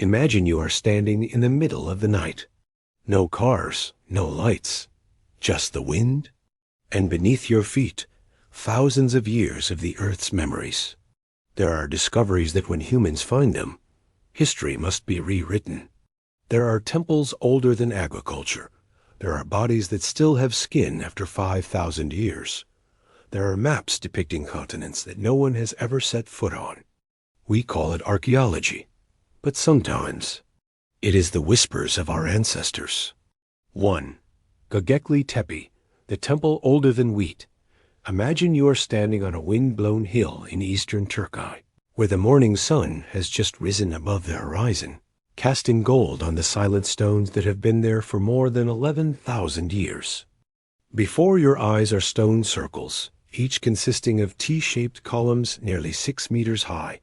Imagine you are standing in the middle of the night. No cars, no lights, just the wind, and beneath your feet, thousands of years of the Earth's memories. There are discoveries that when humans find them, history must be rewritten. There are temples older than agriculture. There are bodies that still have skin after 5,000 years. There are maps depicting continents that no one has ever set foot on. We call it archaeology, but sometimes it is the whispers of our ancestors. 1. Göbekli Tepe, the temple older than wheat. Imagine you are standing on a wind-blown hill in eastern Turkey, where the morning sun has just risen above the horizon, casting gold on the silent stones that have been there for more than 11,000 years. Before your eyes are stone circles, each consisting of T-shaped columns nearly 6 meters high,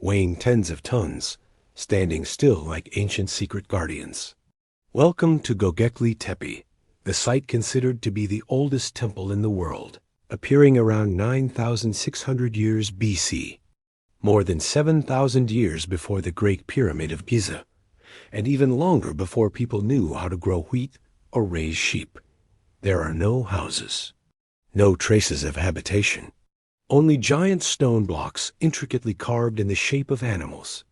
weighing tens of tons, standing still like ancient secret guardians. Welcome to Göbekli Tepe, the site considered to be the oldest temple in the world, appearing around 9,600 years BC, more than 7,000 years before the Great Pyramid of Giza, and even longer before people knew how to grow wheat or raise sheep. There are no houses, no traces of habitation, only giant stone blocks intricately carved in the shape of animals: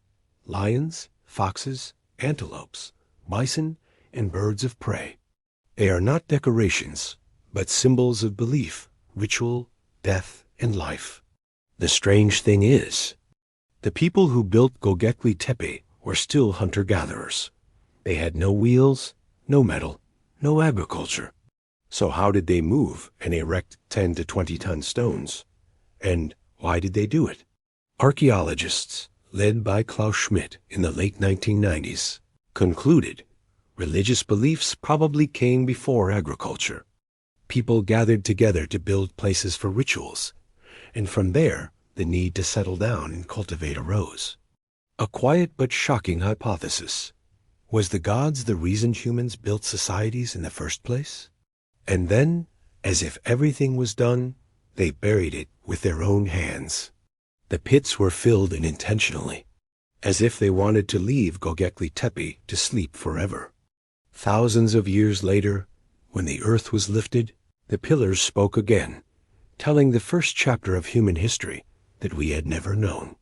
lions, foxes, antelopes, bison, and birds of prey. They are not decorations, but symbols of belief, ritual, death, and life. The strange thing is, the people who built Göbekli Tepe were still hunter-gatherers. They had no wheels, no metal, no agriculture. So how did they move and erect 10 to 20-ton stones? And why did they do it? Archaeologists, led by Klaus Schmidt in the late 1990s, concluded religious beliefs probably came before agriculture. People gathered together to build places for rituals, and from there, the need to settle down and cultivate arose. A quiet but shocking hypothesis. Was the gods the reason humans built societies in the first place? And then, as if everything was done, they buried it with their own hands. The pits were filled in intentionally, as if they wanted to leave Göbekli Tepe to sleep forever. Thousands of years later, when the earth was lifted, the pillars spoke again, telling the first chapter of human history that we had never known.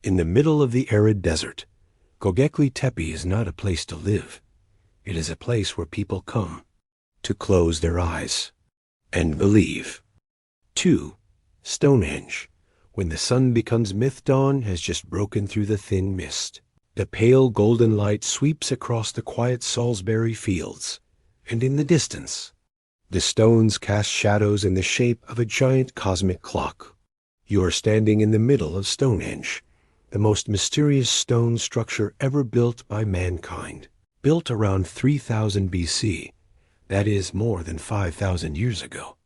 In the middle of the arid desert, Göbekli Tepe is not a place to live. It is a place where people come to close their eyes and believe. 2. Stonehenge. When the sun becomes myth, dawn has just broken through the thin mist. The pale golden light sweeps across the quiet Salisbury fields, and in the distance, the stones cast shadows in the shape of a giant cosmic clock. You are standing in the middle of Stonehenge, the most mysterious stone structure ever built by mankind. Built around 3000 BC, that is more than 5,000 years ago.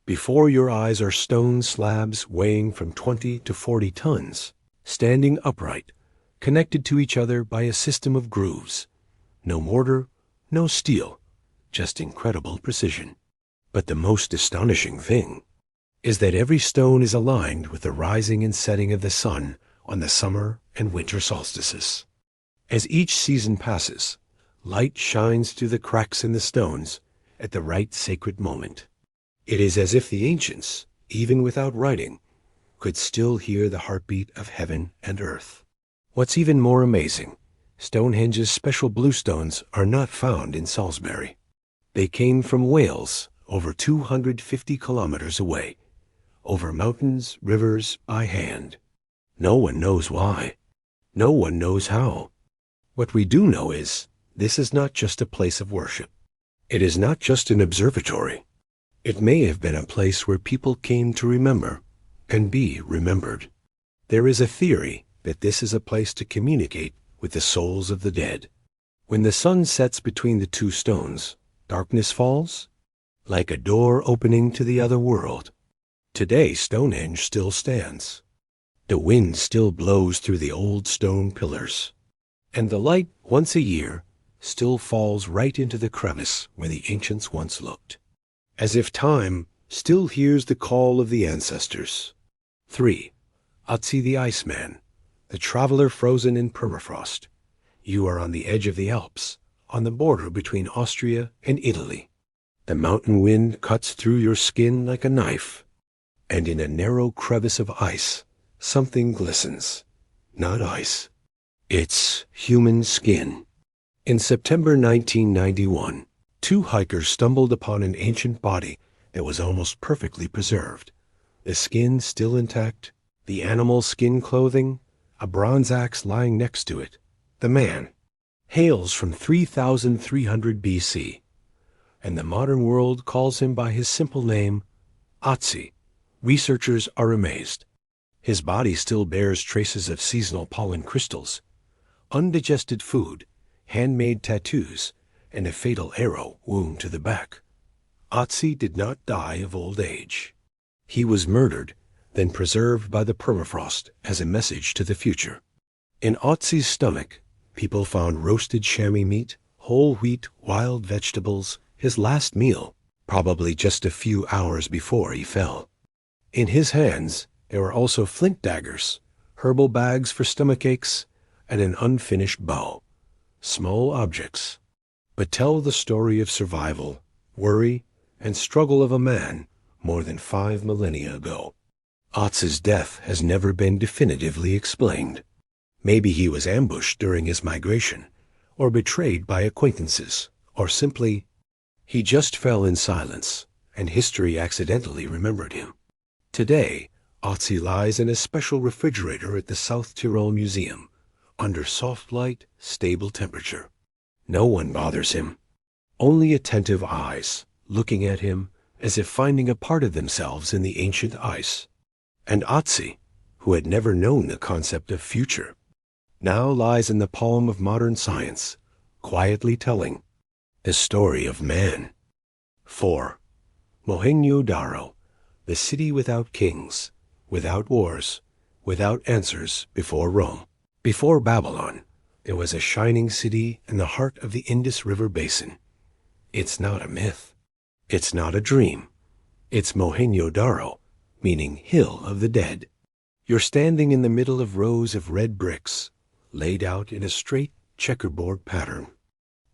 Before your eyes are stone slabs weighing from 20 to 40 tons, standing upright, connected to each other by a system of grooves. No mortar, no steel, just incredible precision. But the most astonishing thing is that every stone is aligned with the rising and setting of the sun on the summer and winter solstices. As each season passes, light shines through the cracks in the stones at the right sacred moment. It is as if the ancients, even without writing, could still hear the heartbeat of heaven and earth. What's even more amazing, Stonehenge's special bluestones are not found in Salisbury. They came from Wales, over 250 kilometers away, over mountains, rivers, by hand. No one knows why. No one knows how. What we do know is, this is not just a place of worship. It is not just an observatory. It may have been a place where people came to remember and be remembered. There is a theory that this is a place to communicate with the souls of the dead. When the sun sets between the two stones, darkness falls, like a door opening to the other world. Today, Stonehenge still stands. The wind still blows through the old stone pillars, and the light, once a year, still falls right into the crevice where the ancients once looked, as if time still hears the call of the ancestors. 3. Ötzi the Iceman, the traveler frozen in permafrost. You are on the edge of the Alps, on the border between Austria and Italy. The mountain wind cuts through your skin like a knife, and in a narrow crevice of ice, something glistens. Not ice. It's human skin. In September 1991, two hikers stumbled upon an ancient body that was almost perfectly preserved. The skin still intact, the animal skin clothing, a bronze axe lying next to it. The man hails from 3300 BC, and the modern world calls him by his simple name, Otzi. Researchers are amazed. His body still bears traces of seasonal pollen crystals, undigested food, handmade tattoos, and a fatal arrow wound to the back. Otzi did not die of old age. He was murdered, then preserved by the permafrost as a message to the future. In Otzi's stomach, people found roasted chamois meat, whole wheat, wild vegetables, his last meal, probably just a few hours before he fell. In his hands, there were also flint daggers, herbal bags for stomach aches, and an unfinished bow. Small objects, but tell the story of survival, worry, and struggle of a man more than 5 millennia ago. Otzi's death has never been definitively explained. Maybe he was ambushed during his migration, or betrayed by acquaintances, or simply, he just fell in silence, and history accidentally remembered him. Today, Otzi lies in a special refrigerator at the South Tyrol Museum, under soft light, stable temperature. No one bothers him. Only attentive eyes, looking at him as if finding a part of themselves in the ancient ice. And Otzi, who had never known the concept of future, now lies in the palm of modern science, quietly telling the story of man. 4. Mohenjo-Daro, the city without kings, without wars, without answers before Rome. Before Babylon, there was a shining city in the heart of the Indus River basin. It's not a myth. It's not a dream. It's Mohenjo-Daro, meaning hill of the dead. You're standing in the middle of rows of red bricks, laid out in a straight checkerboard pattern.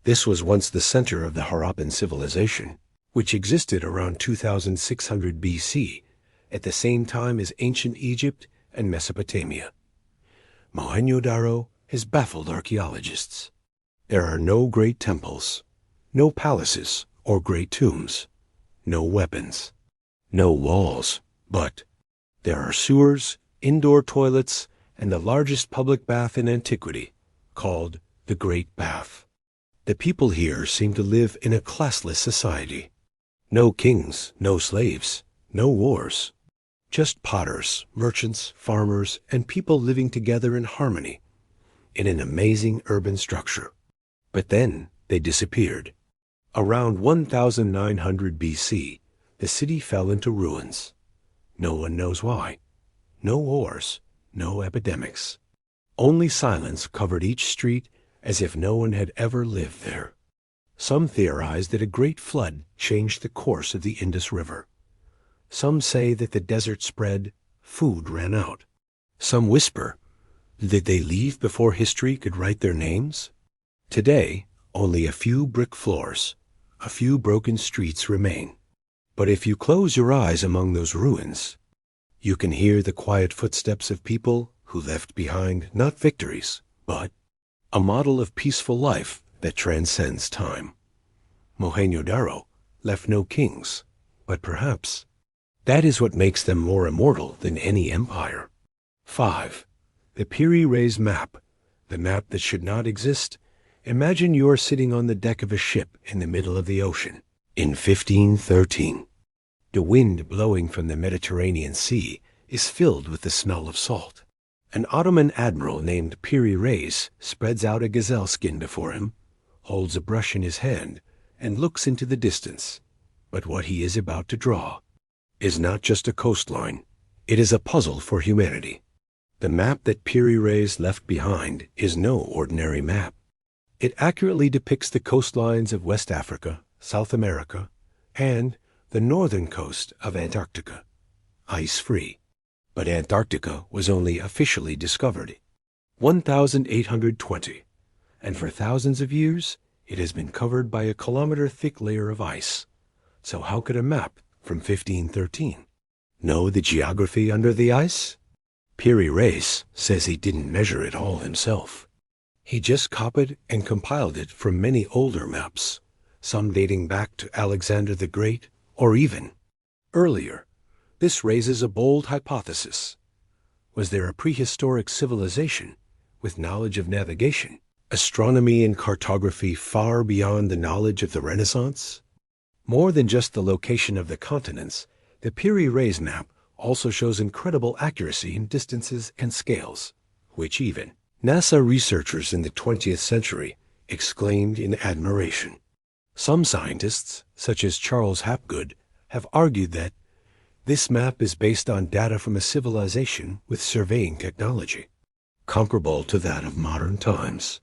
This was once the center of the Harappan civilization, which existed around 2600 BC, at the same time as ancient Egypt and Mesopotamia. Mohenjo-Daro has baffled archaeologists. There are no great temples, no palaces or great tombs, no weapons, no walls, but there are sewers, indoor toilets, and the largest public bath in antiquity, called the Great Bath. The people here seem to live in a classless society. No kings, no slaves, no wars. Just potters, merchants, farmers, and people living together in harmony, in an amazing urban structure. But then they disappeared. Around 1900 BC, the city fell into ruins. No one knows why. No wars, no epidemics. Only silence covered each street as if no one had ever lived there. Some theorize that a great flood changed the course of the Indus River. Some say that the desert spread, food ran out. Some whisper, did they leave before history could write their names? Today, only a few brick floors, a few broken streets remain. But if you close your eyes among those ruins, you can hear the quiet footsteps of people who left behind not victories, but a model of peaceful life that transcends time. Mohenjo-Daro left no kings, but perhaps that is what makes them more immortal than any empire. 5. The Piri Reis map, the map that should not exist. Imagine you're sitting on the deck of a ship in the middle of the ocean in 1513. The wind blowing from the Mediterranean Sea is filled with the smell of salt. An Ottoman admiral named Piri Reis spreads out a gazelle skin before him, holds a brush in his hand, and looks into the distance. But what he is about to draw is not just a coastline. It is a puzzle for humanity. The map that Piri Reis left behind is no ordinary map. It accurately depicts the coastlines of West Africa, South America, and the northern coast of Antarctica, ice-free. But Antarctica was only officially discovered 1820, and for thousands of years it has been covered by a kilometer-thick layer of ice. So how could a map from 1513 know the geography under the ice? Piri Reis says he didn't measure it all himself. He just copied and compiled it from many older maps, some dating back to Alexander the Great or even earlier. This raises a bold hypothesis. Was there a prehistoric civilization with knowledge of navigation, astronomy, and cartography far beyond the knowledge of the Renaissance? More than just the location of the continents, the Piri Reis map also shows incredible accuracy in distances and scales, which even NASA researchers in the 20th century exclaimed in admiration. Some scientists, such as Charles Hapgood, have argued that this map is based on data from a civilization with surveying technology comparable to that of modern times.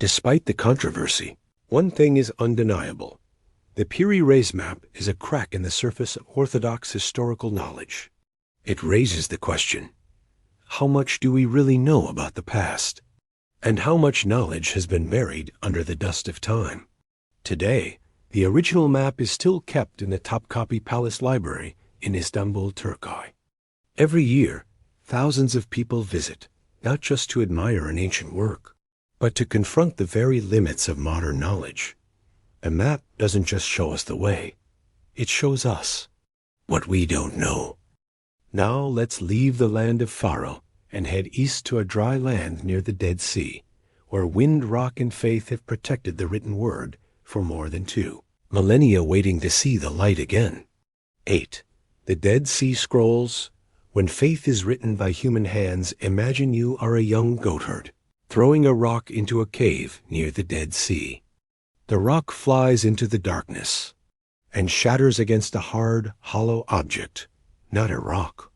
Despite the controversy, one thing is undeniable. The Piri Reis map is a crack in the surface of orthodox historical knowledge. It raises the question, how much do we really know about the past? And how much knowledge has been buried under the dust of time? Today, the original map is still kept in the Topkapi Palace Library in Istanbul, Turkey. Every year, thousands of people visit, not just to admire an ancient work, but to confront the very limits of modern knowledge. A map doesn't just show us the way, it shows us what we don't know. Now let's leave the land of Pharaoh and head east to a dry land near the Dead Sea, where wind, rock, and faith have protected the written word for more than 2 millennia, waiting to see the light again. 8. The Dead Sea Scrolls. When faith is written by human hands, imagine you are a young goatherd throwing a rock into a cave near the Dead Sea. The rock flies into the darkness and shatters against a hard, hollow object, not a rock,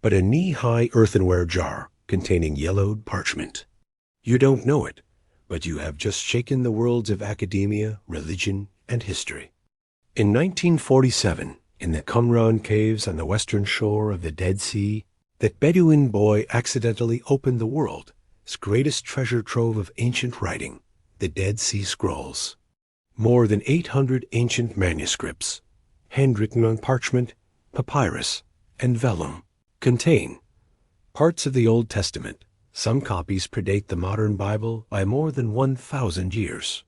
but a knee-high earthenware jar containing yellowed parchment. You don't know it, but you have just shaken the worlds of academia, religion, and history. In 1947, in the Qumran caves on the western shore of the Dead Sea, that Bedouin boy accidentally opened the world's greatest treasure trove of ancient writing, the Dead Sea Scrolls. More than 800 ancient manuscripts, handwritten on parchment, papyrus, and vellum, contain parts of the Old Testament. Some copies predate the modern Bible by more than 1,000 years.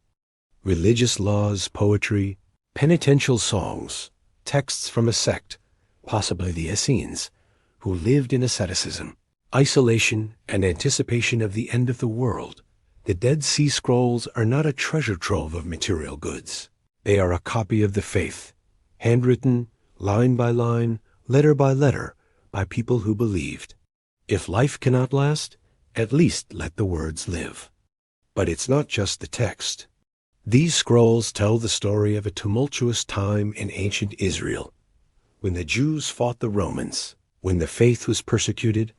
Religious laws, poetry, penitential songs, texts from a sect, possibly the Essenes, who lived in asceticism, isolation, and anticipation of the end of the world. The Dead Sea Scrolls are not a treasure trove of material goods. They are a copy of the faith, handwritten, line by line, letter by letter, by people who believed. If life cannot last, at least let the words live. But it's not just the text. These scrolls tell the story of a tumultuous time in ancient Israel, when the Jews fought the Romans, when the faith was persecuted,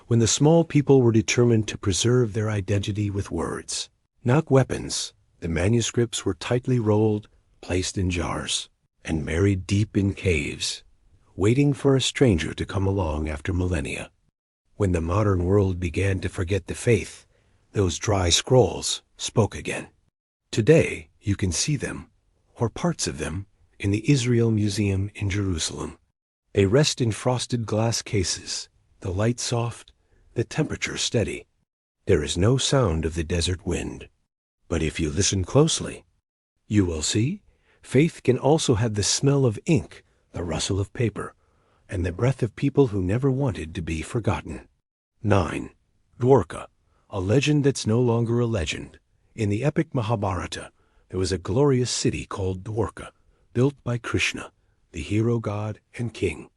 when the small people were determined to preserve their identity with words, not weapons. The manuscripts were tightly rolled, placed in jars, and buried deep in caves, waiting for a stranger to come along after millennia. When the modern world began to forget the faith, those dry scrolls spoke again. Today, you can see them, or parts of them, in the Israel Museum in Jerusalem. They rest in frosted glass cases, the light soft, the temperature steady. There is no sound of the desert wind. But if you listen closely, you will see faith can also have the smell of ink, the rustle of paper, and the breath of people who never wanted to be forgotten. 9. Dwarka, a legend that's no longer a legend. In the epic Mahabharata, there was a glorious city called Dwarka, built by Krishna, the hero god and king.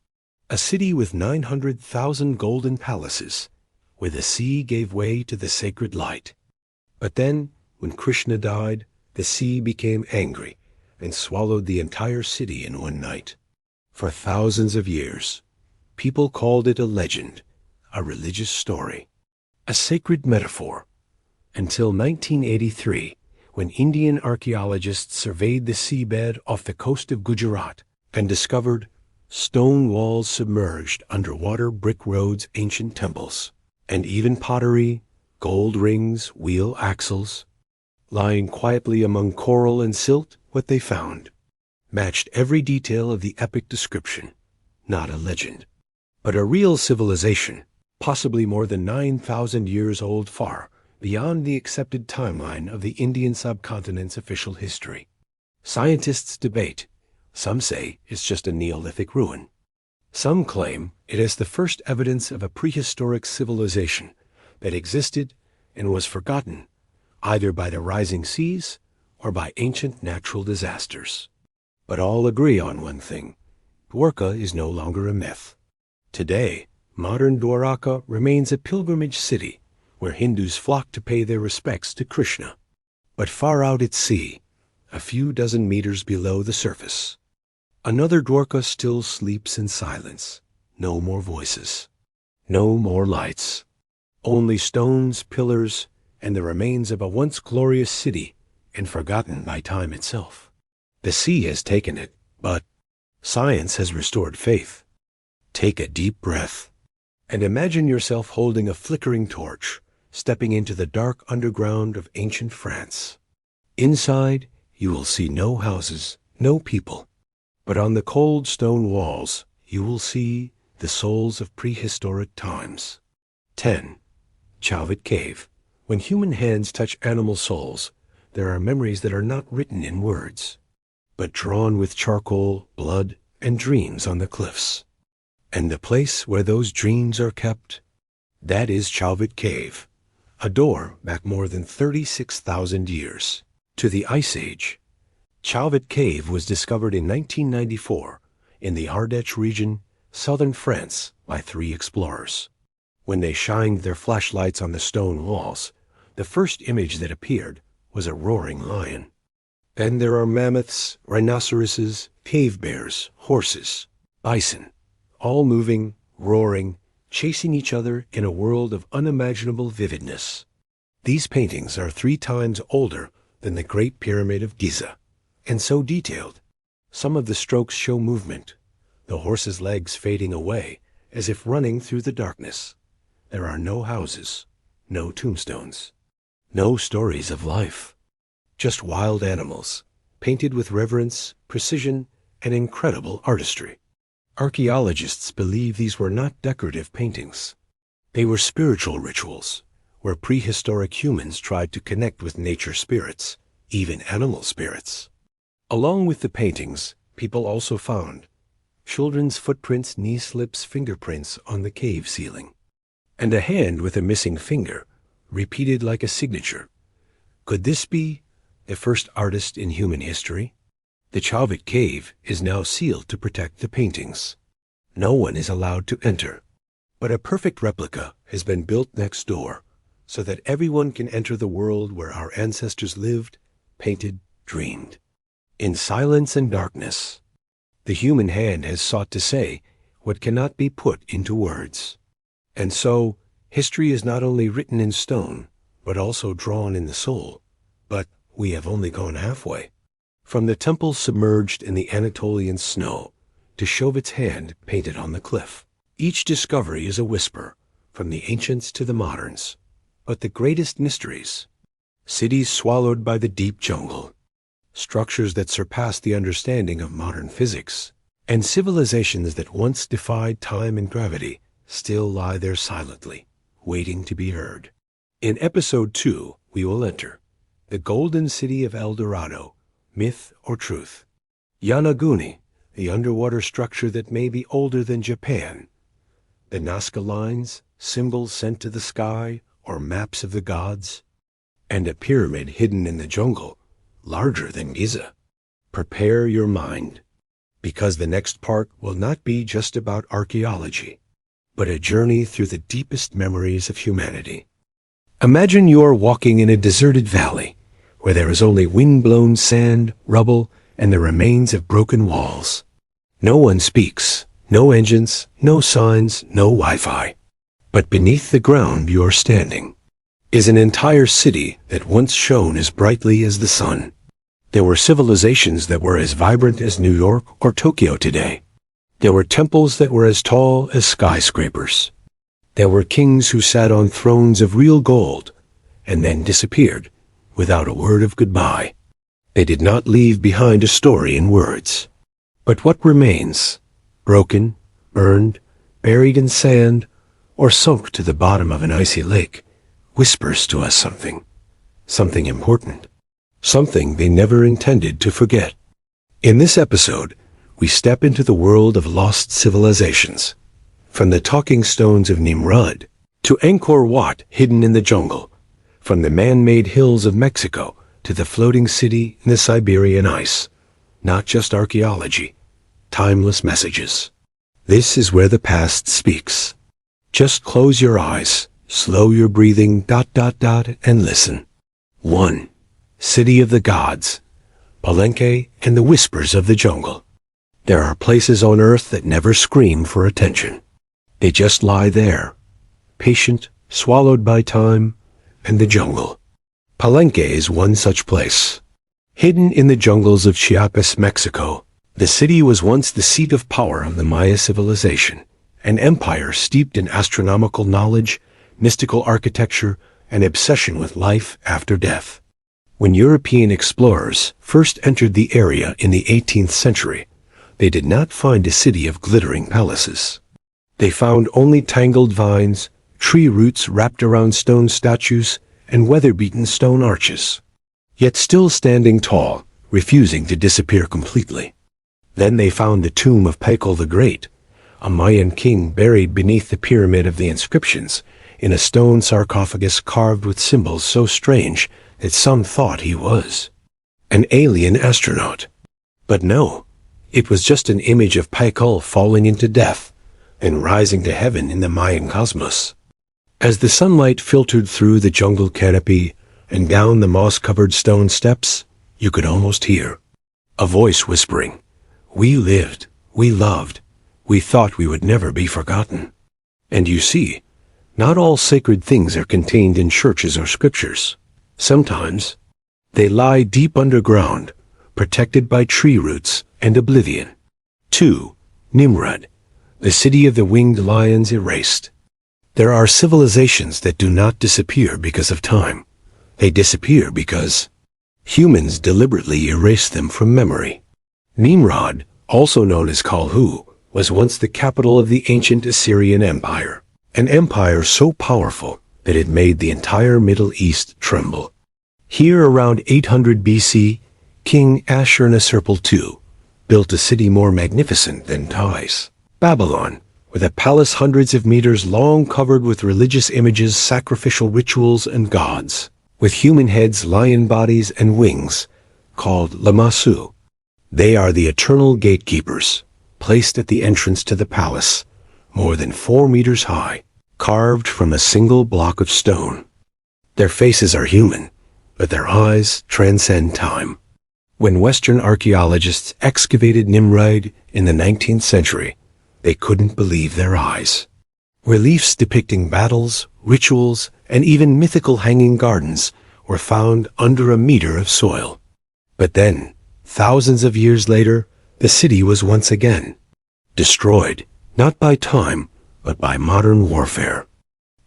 A city with 900,000 golden palaces, where the sea gave way to the sacred light. But then, when Krishna died, the sea became angry and swallowed the entire city in one night. For thousands of years, people called it a legend, a religious story, a sacred metaphor, until 1983, when Indian archaeologists surveyed the seabed off the coast of Gujarat and discovered stone walls submerged underwater, brick roads, ancient temples, and even pottery, gold rings, wheel axles. lying quietly among coral and silt. What they found matched every detail of the epic description, not a legend, but a real civilization, possibly more than 9,000 years old, far beyond the accepted timeline of the Indian subcontinent's official history. Scientists debate. Some say it's just a Neolithic ruin. Some claim it is the first evidence of a prehistoric civilization that existed and was forgotten, either by the rising seas or by ancient natural disasters. But all agree on one thing: Dwarka is no longer a myth. Today, modern Dwaraka remains a pilgrimage city where Hindus flock to pay their respects to Krishna. But far out at sea, a few dozen meters below the surface, another Dwarka still sleeps in silence. No more voices, no more lights, only stones, pillars, and the remains of a once glorious city, and forgotten by time itself. The sea has taken it, but science has restored faith. Take a deep breath, and imagine yourself holding a flickering torch, stepping into the dark underground of ancient France. Inside, you will see no houses, no people, but on the cold stone walls, you will see the souls of prehistoric times. 10. Chalvet Cave. When human hands touch animal souls, there are memories that are not written in words, but drawn with charcoal, blood, and dreams on the cliffs. And the place where those dreams are kept, that is Chalvet Cave, a door back more than 36,000 years, to the Ice Age. Chalvet Cave was discovered in 1994 in the Ardèche region, southern France, by 3 explorers. When they shined their flashlights on the stone walls, the first image that appeared was a roaring lion. Then there are mammoths, rhinoceroses, cave bears, horses, bison, all moving, roaring, chasing each other in a world of unimaginable vividness. These paintings are 3 times older than the Great Pyramid of Giza, and so detailed. Some of the strokes show movement, the horse's legs fading away as if running through the darkness. There are no houses, no tombstones, no stories of life, just wild animals, painted with reverence, precision, and incredible artistry. Archaeologists believe these were not decorative paintings. They were spiritual rituals, where prehistoric humans tried to connect with nature spirits, even animal spirits. Along with the paintings, people also found children's footprints, knee slips, fingerprints on the cave ceiling, and a hand with a missing finger, repeated like a signature. Could this be the first artist in human history? The Chalvet Cave is now sealed to protect the paintings. No one is allowed to enter, but a perfect replica has been built next door so that everyone can enter the world where our ancestors lived, painted, dreamed. In silence and darkness, the human hand has sought to say what cannot be put into words. And so, history is not only written in stone, but also drawn in the soul. But we have only gone halfway. From the temple submerged in the Anatolian snow to Chauvet's hand painted on the cliff, each discovery is a whisper, from the ancients to the moderns. But the greatest mysteries, cities swallowed by the deep jungle, structures that surpass the understanding of modern physics, and civilizations that once defied time and gravity, still lie there silently, waiting to be heard. In Episode 2, we will enter the Golden City of El Dorado, myth or truth. Yanaguni, the underwater structure that may be older than Japan. The Nazca lines, symbols sent to the sky, or maps of the gods. And a pyramid hidden in the jungle, larger than Giza. Prepare your mind, because the next part will not be just about archaeology, but a journey through the deepest memories of humanity. Imagine you are walking in a deserted valley, where there is only wind-blown sand, rubble, and the remains of broken walls. No one speaks, no engines, no signs, no Wi-Fi. But beneath the ground you are standing is an entire city that once shone as brightly as the sun. There were civilizations that were as vibrant as New York or Tokyo today. There were temples that were as tall as skyscrapers. There were kings who sat on thrones of real gold and then disappeared, without a word of goodbye. They did not leave behind a story in words. But what remains, broken, burned, buried in sand, or sunk to the bottom of an icy lake, whispers to us something important, something they never intended to forget. In this episode, we step into the world of lost civilizations, from the talking stones of Nimrud to Angkor Wat hidden in the jungle, from the man-made hills of Mexico to the floating city in the Siberian ice. Not just archaeology, timeless messages. This is where the past speaks. Just close your eyes, slow your breathing, and listen. 1. City of the Gods, Palenque and the whispers of the jungle. There are places on earth that never scream for attention. They just lie there, patient, swallowed by time and the jungle. Palenque is one such place. Hidden in the jungles of Chiapas, Mexico, the city was once the seat of power of the Maya civilization, an empire steeped in astronomical knowledge, mystical architecture, and obsession with life after death. When European explorers first entered the area in the 18th century, they did not find a city of glittering palaces. They found only tangled vines, tree roots wrapped around stone statues, and weather-beaten stone arches, yet still standing tall, refusing to disappear completely. Then they found the tomb of Pacal the Great, a Mayan king buried beneath the pyramid of the inscriptions, in a stone sarcophagus carved with symbols so strange that some thought he was an alien astronaut. But no, it was just an image of Pacal falling into death and rising to heaven in the Mayan cosmos. As the sunlight filtered through the jungle canopy and down the moss-covered stone steps, you could almost hear a voice whispering, "We lived, we loved, we thought we would never be forgotten." And you see, not all sacred things are contained in churches or scriptures. Sometimes they lie deep underground, protected by tree roots and oblivion. 2. Nimrud, the city of the winged lions erased. There are civilizations that do not disappear because of time. They disappear because humans deliberately erase them from memory. Nimrud, also known as Kalhu, was once the capital of the ancient Assyrian Empire, an empire so powerful that it made the entire Middle East tremble. Here around 800 BC, King Ashurnasirpal II built a city more magnificent than Ty's, Babylon, with a palace hundreds of meters long covered with religious images, sacrificial rituals, and gods, with human heads, lion bodies, and wings, called Lamassu. They are the eternal gatekeepers, placed at the entrance to the palace, more than 4 meters high, carved from a single block of stone. Their faces are human, but their eyes transcend time. When Western archaeologists excavated Nimrud in the 19th century, they couldn't believe their eyes. Reliefs depicting battles, rituals, and even mythical hanging gardens were found under a meter of soil. But then, thousands of years later, the city was once again destroyed, not by time, but by modern warfare.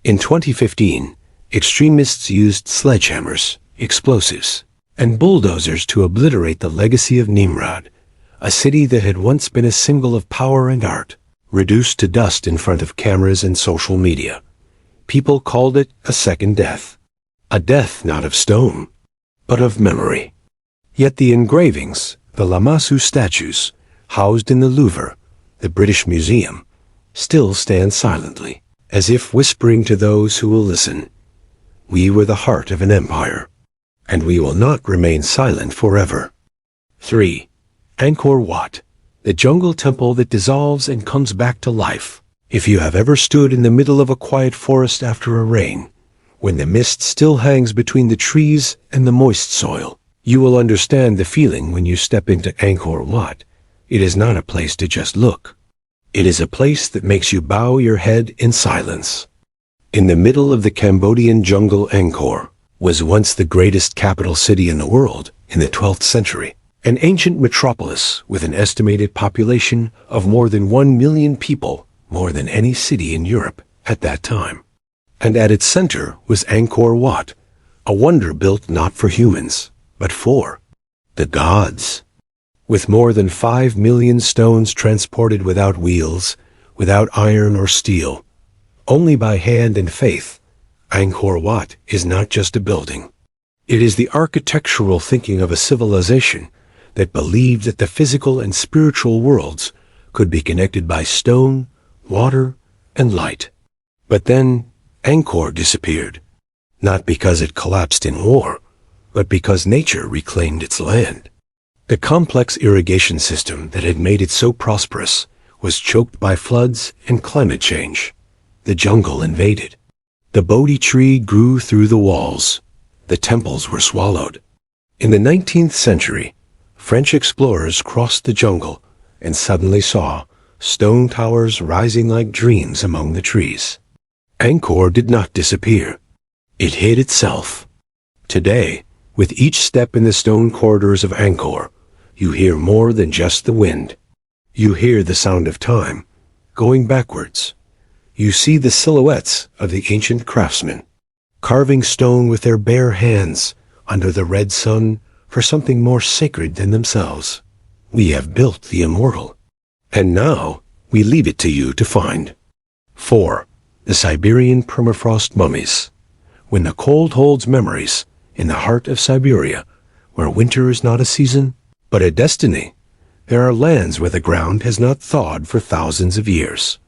In 2015, extremists used sledgehammers, explosives, and bulldozers to obliterate the legacy of Nimrud, a city that had once been a symbol of power and art, reduced to dust in front of cameras and social media. People called it a second death. A death not of stone, but of memory. Yet the engravings, the Lamassu statues, housed in the Louvre, the British Museum, still stand silently, as if whispering to those who will listen, "We were the heart of an empire, and we will not remain silent forever." 3. Angkor Wat, the jungle temple that dissolves and comes back to life. If you have ever stood in the middle of a quiet forest after a rain, when the mist still hangs between the trees and the moist soil, you will understand the feeling when you step into Angkor Wat. It is not a place to just look. It is a place that makes you bow your head in silence. In the middle of the Cambodian jungle, Angkor was once the greatest capital city in the world in the 12th century. An ancient metropolis with an estimated population of more than 1 million people, more than any city in Europe at that time. And at its center was Angkor Wat, a wonder built not for humans, but for the gods. With more than 5 million stones transported without wheels, without iron or steel, only by hand and faith, Angkor Wat is not just a building. It is the architectural thinking of a civilization that believed that the physical and spiritual worlds could be connected by stone, water, and light. But then Angkor disappeared, not because it collapsed in war, but because nature reclaimed its land. The complex irrigation system that had made it so prosperous was choked by floods and climate change. The jungle invaded. The Bodhi tree grew through the walls. The temples were swallowed. In the 19th century, French explorers crossed the jungle and suddenly saw stone towers rising like dreams among the trees. Angkor did not disappear. It hid itself. Today, with each step in the stone corridors of Angkor, you hear more than just the wind. You hear the sound of time, going backwards. You see the silhouettes of the ancient craftsmen, carving stone with their bare hands under the red sun for something more sacred than themselves. We have built the immortal, and now we leave it to you to find. 4. The Siberian permafrost mummies. When the cold holds memories in the heart of Siberia, where winter is not a season, but a destiny, there are lands where the ground has not thawed for thousands of years.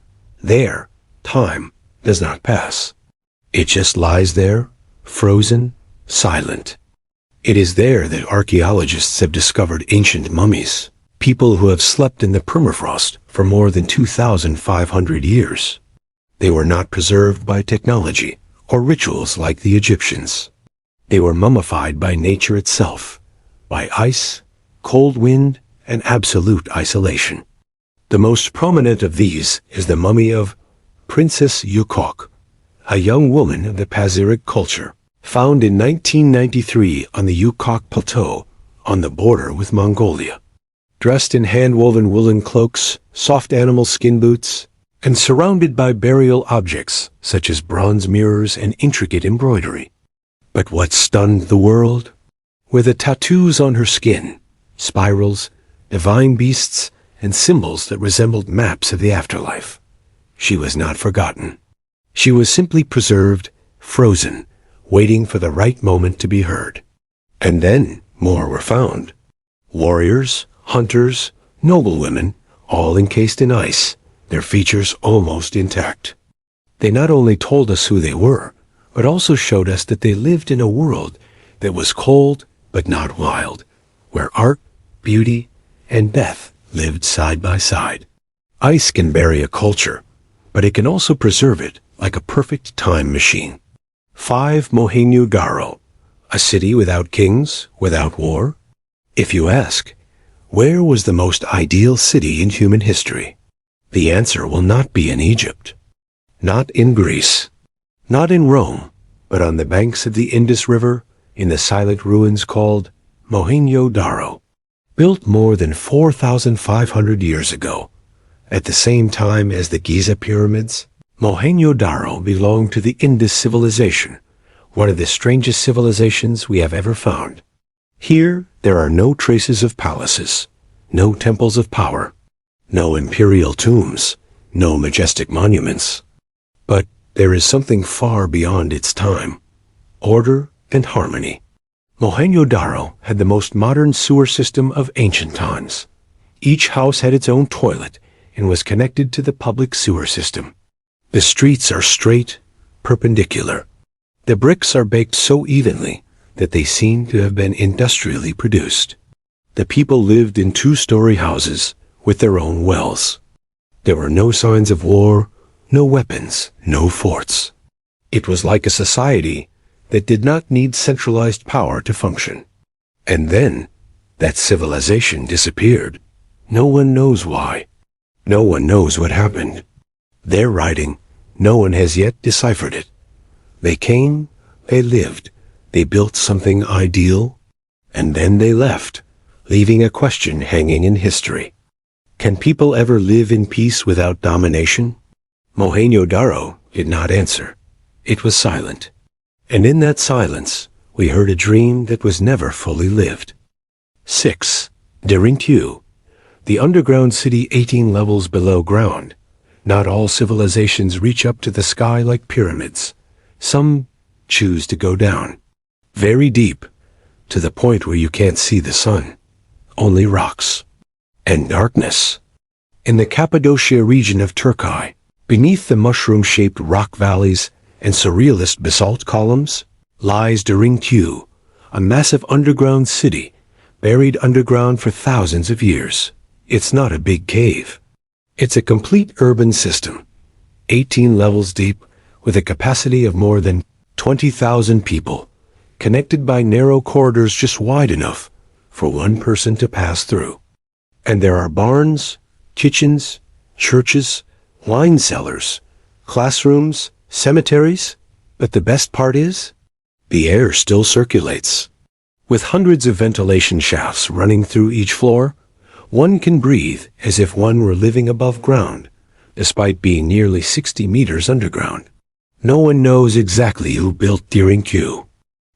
There, time does not pass. It just lies there, frozen, silent. It is there that archaeologists have discovered ancient mummies, people who have slept in the permafrost for more than 2,500 years. They were not preserved by technology or rituals like the Egyptians. They were mummified by nature itself, by ice, cold wind, and absolute isolation. The most prominent of these is the mummy of Princess Yukok, a young woman of the Pazyryk culture, found in 1993 on the Yukok Plateau on the border with Mongolia. Dressed in hand-woven woolen cloaks, soft animal skin boots, and surrounded by burial objects such as bronze mirrors and intricate embroidery. But what stunned the world were the tattoos on her skin, spirals, divine beasts, and symbols that resembled maps of the afterlife. She was not forgotten. She was simply preserved, frozen, waiting for the right moment to be heard. And then more were found. Warriors, hunters, noblewomen, all encased in ice, their features almost intact. They not only told us who they were, but also showed us that they lived in a world that was cold but not wild, where art, beauty, and death lived side by side. Ice can bury a culture, but it can also preserve it like a perfect time machine. 5. Mohenjo-Daro, a city without kings, without war? If you ask, where was the most ideal city in human history? The answer will not be in Egypt, not in Greece, not in Rome, but on the banks of the Indus River in the silent ruins called Mohenjo-Daro. Built more than 4,500 years ago, at the same time as the Giza pyramids, Mohenjo-Daro belonged to the Indus civilization, one of the strangest civilizations we have ever found. Here, there are no traces of palaces, no temples of power, no imperial tombs, no majestic monuments. But there is something far beyond its time: order and harmony. Mohenjo-Daro had the most modern sewer system of ancient times. Each house had its own toilet and was connected to the public sewer system. The streets are straight, perpendicular. The bricks are baked so evenly that they seem to have been industrially produced. The people lived in 2-story houses with their own wells. There were no signs of war, no weapons, no forts. It was like a society that did not need centralized power to function. And then, that civilization disappeared. No one knows why. No one knows what happened. Their writing, no one has yet deciphered it. They came, they lived, they built something ideal, and then they left, leaving a question hanging in history. Can people ever live in peace without domination? Mohenjo-Daro did not answer. It was silent. And in that silence We heard a dream that was never fully lived. 6. Derinque, the underground city 18 levels below ground. Not all civilizations reach up to the sky like pyramids. Some choose to go down, very deep, to the point where you can't see the sun. Only rocks and darkness. In the Cappadocia region of Turkey, beneath the mushroom-shaped rock valleys and surrealist basalt columns, lies Derinque, a massive underground city buried underground for thousands of years. It's not a big cave. It's a complete urban system, 18 levels deep, with a capacity of more than 20,000 people, connected by narrow corridors just wide enough for one person to pass through. And there are barns, kitchens, churches, wine cellars, classrooms, cemeteries, but the best part is, the air still circulates. With hundreds of ventilation shafts running through each floor, one can breathe as if one were living above ground, despite being nearly 60 meters underground. No one knows exactly who built Derinque.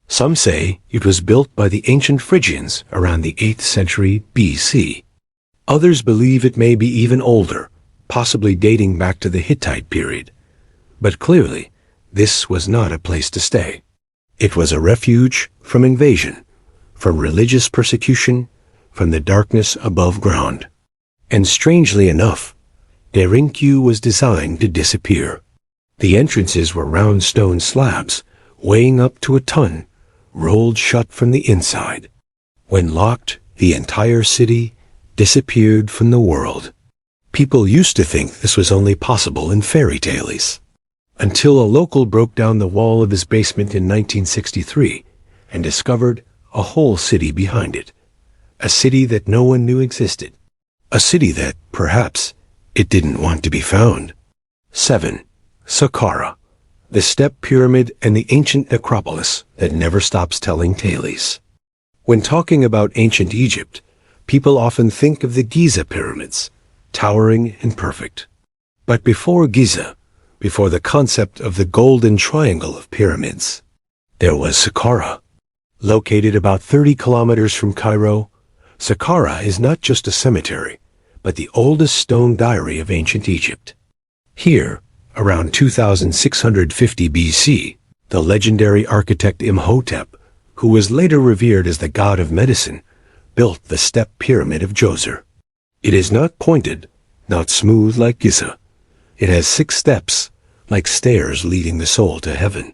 Some say it was built by the ancient Phrygians around the 8th century BC. Others believe it may be even older, possibly dating back to the Hittite period. But clearly, this was not a place to stay. It was a refuge from invasion, from religious persecution, from the darkness above ground. And strangely enough, Derinque was designed to disappear. The entrances were round stone slabs, weighing up to a ton, rolled shut from the inside. When locked, the entire city disappeared from the world. People used to think this was only possible in fairy tales, until a local broke down the wall of his basement in 1963 and discovered a whole city behind it. A city that no one knew existed. A city that, perhaps, it didn't want to be found. 7. Saqqara, the step pyramid and the ancient necropolis that never stops telling tales. When talking about ancient Egypt, people often think of the Giza pyramids, towering and perfect. But before Giza, before the concept of the golden triangle of pyramids, there was Saqqara. Located about 30 kilometers from Cairo, Saqqara is not just a cemetery, but the oldest stone diary of ancient Egypt. Here, around 2650 BC, the legendary architect Imhotep, who was later revered as the god of medicine, built the step pyramid of Djoser. It is not pointed, not smooth like Giza. It has 6 steps, like stairs leading the soul to heaven.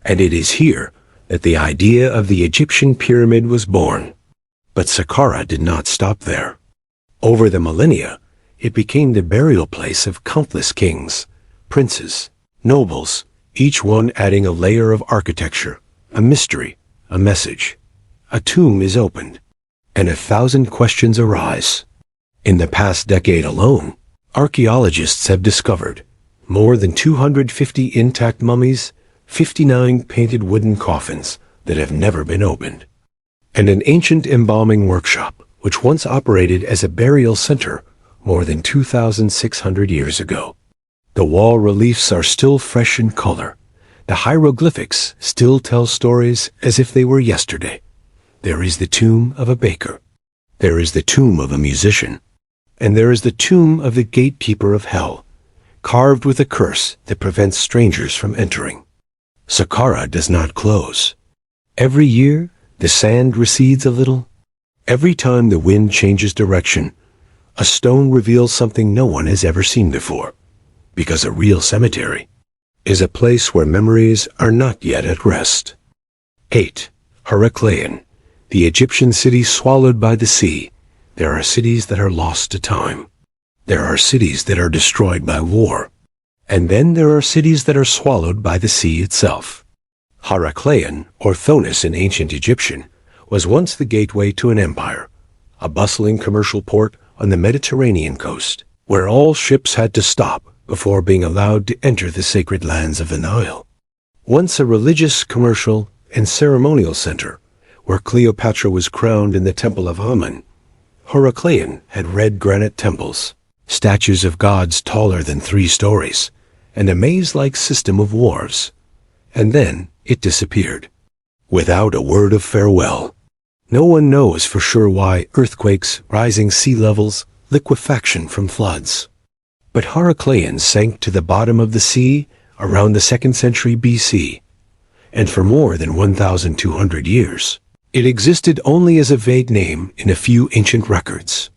And it is here that the idea of the Egyptian pyramid was born. But Saqqara did not stop there. Over the millennia, it became the burial place of countless kings, princes, nobles, each one adding a layer of architecture, a mystery, a message. A tomb is opened, and 1,000 questions arise. In the past decade alone, archaeologists have discovered more than 250 intact mummies, 59 painted wooden coffins that have never been opened, and an ancient embalming workshop which once operated as a burial center more than 2,600 years ago. The wall reliefs are still fresh in color. The hieroglyphics still tell stories as if they were yesterday. There is the tomb of a baker. There is the tomb of a musician. And there is the tomb of the gatekeeper of hell, carved with a curse that prevents strangers from entering. Saqqara does not close. Every year, the sand recedes a little. Every time the wind changes direction, a stone reveals something no one has ever seen before. Because a real cemetery is a place where memories are not yet at rest. 8. Heracleion, the Egyptian city swallowed by the sea. There are cities that are lost to time. There are cities that are destroyed by war. And then there are cities that are swallowed by the sea itself. Heracleion, or Thonis in ancient Egyptian, was once the gateway to an empire, a bustling commercial port on the Mediterranean coast, where all ships had to stop before being allowed to enter the sacred lands of the Nile. Once a religious, commercial, and ceremonial center, where Cleopatra was crowned in the Temple of Amun, Heracleion had red granite temples, statues of gods taller than 3 stories, and a maze-like system of wharves. And then it disappeared. without a word of farewell. No one knows for sure why: earthquakes, rising sea levels, liquefaction from floods. But Heraclean sank to the bottom of the sea around the 2nd century BC, and for more than 1,200 years, it existed only as a vague name in a few ancient records.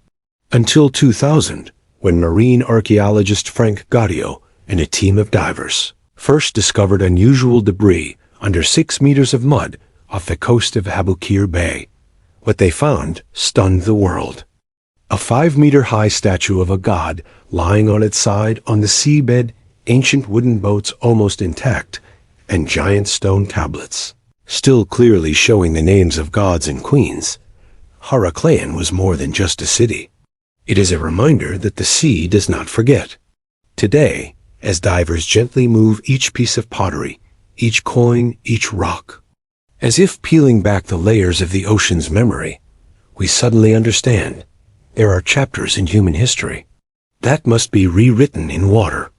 Until 2000, when marine archaeologist Frank Gaudio and a team of divers first discovered unusual debris under 6 meters of mud off the coast of Aboukir Bay. What they found stunned the world. A 5-meter-high statue of a god lying on its side on the seabed, ancient wooden boats almost intact, and giant stone tablets, still clearly showing the names of gods and queens. Heraclean was more than just a city. It is a reminder that the sea does not forget. Today, as divers gently move each piece of pottery, each coin, each rock, as if peeling back the layers of the ocean's memory, we suddenly understand there are chapters in human history that must be rewritten in water.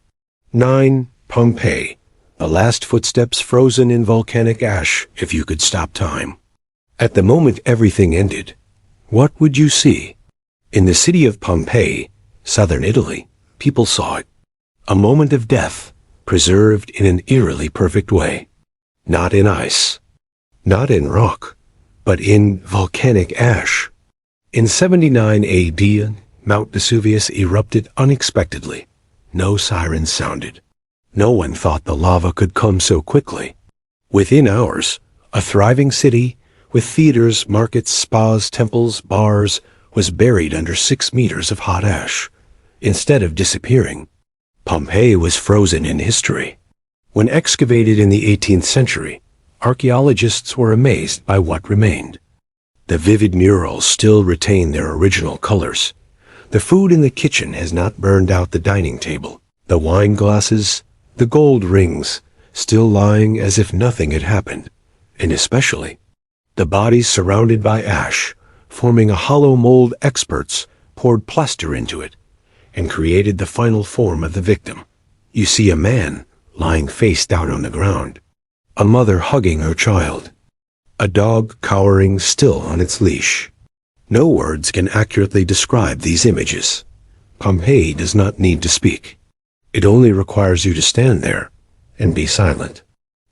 9. Pompeii, the last footsteps frozen in volcanic ash. If you could stop time, at the moment everything ended, what would you see? In the city of Pompeii, southern Italy, people saw it. A moment of death, preserved in an eerily perfect way. Not in ice, not in rock, but in volcanic ash. In 79 AD, Mount Vesuvius erupted unexpectedly. No sirens sounded. No one thought the lava could come so quickly. Within hours, a thriving city, with theaters, markets, spas, temples, bars, was buried under 6 meters of hot ash. Instead of disappearing, Pompeii was frozen in history. When excavated in the 18th century, archaeologists were amazed by what remained. The vivid murals still retain their original colors. The food in the kitchen has not burned out the dining table. The wine glasses, the gold rings, still lying as if nothing had happened. And especially, the bodies surrounded by ash, forming a hollow mold. Experts poured plaster into it and created the final form of the victim. You see a man lying face down on the ground, a mother hugging her child, a dog cowering still on its leash. No words can accurately describe these images. Pompeii does not need to speak. It only requires you to stand there and be silent.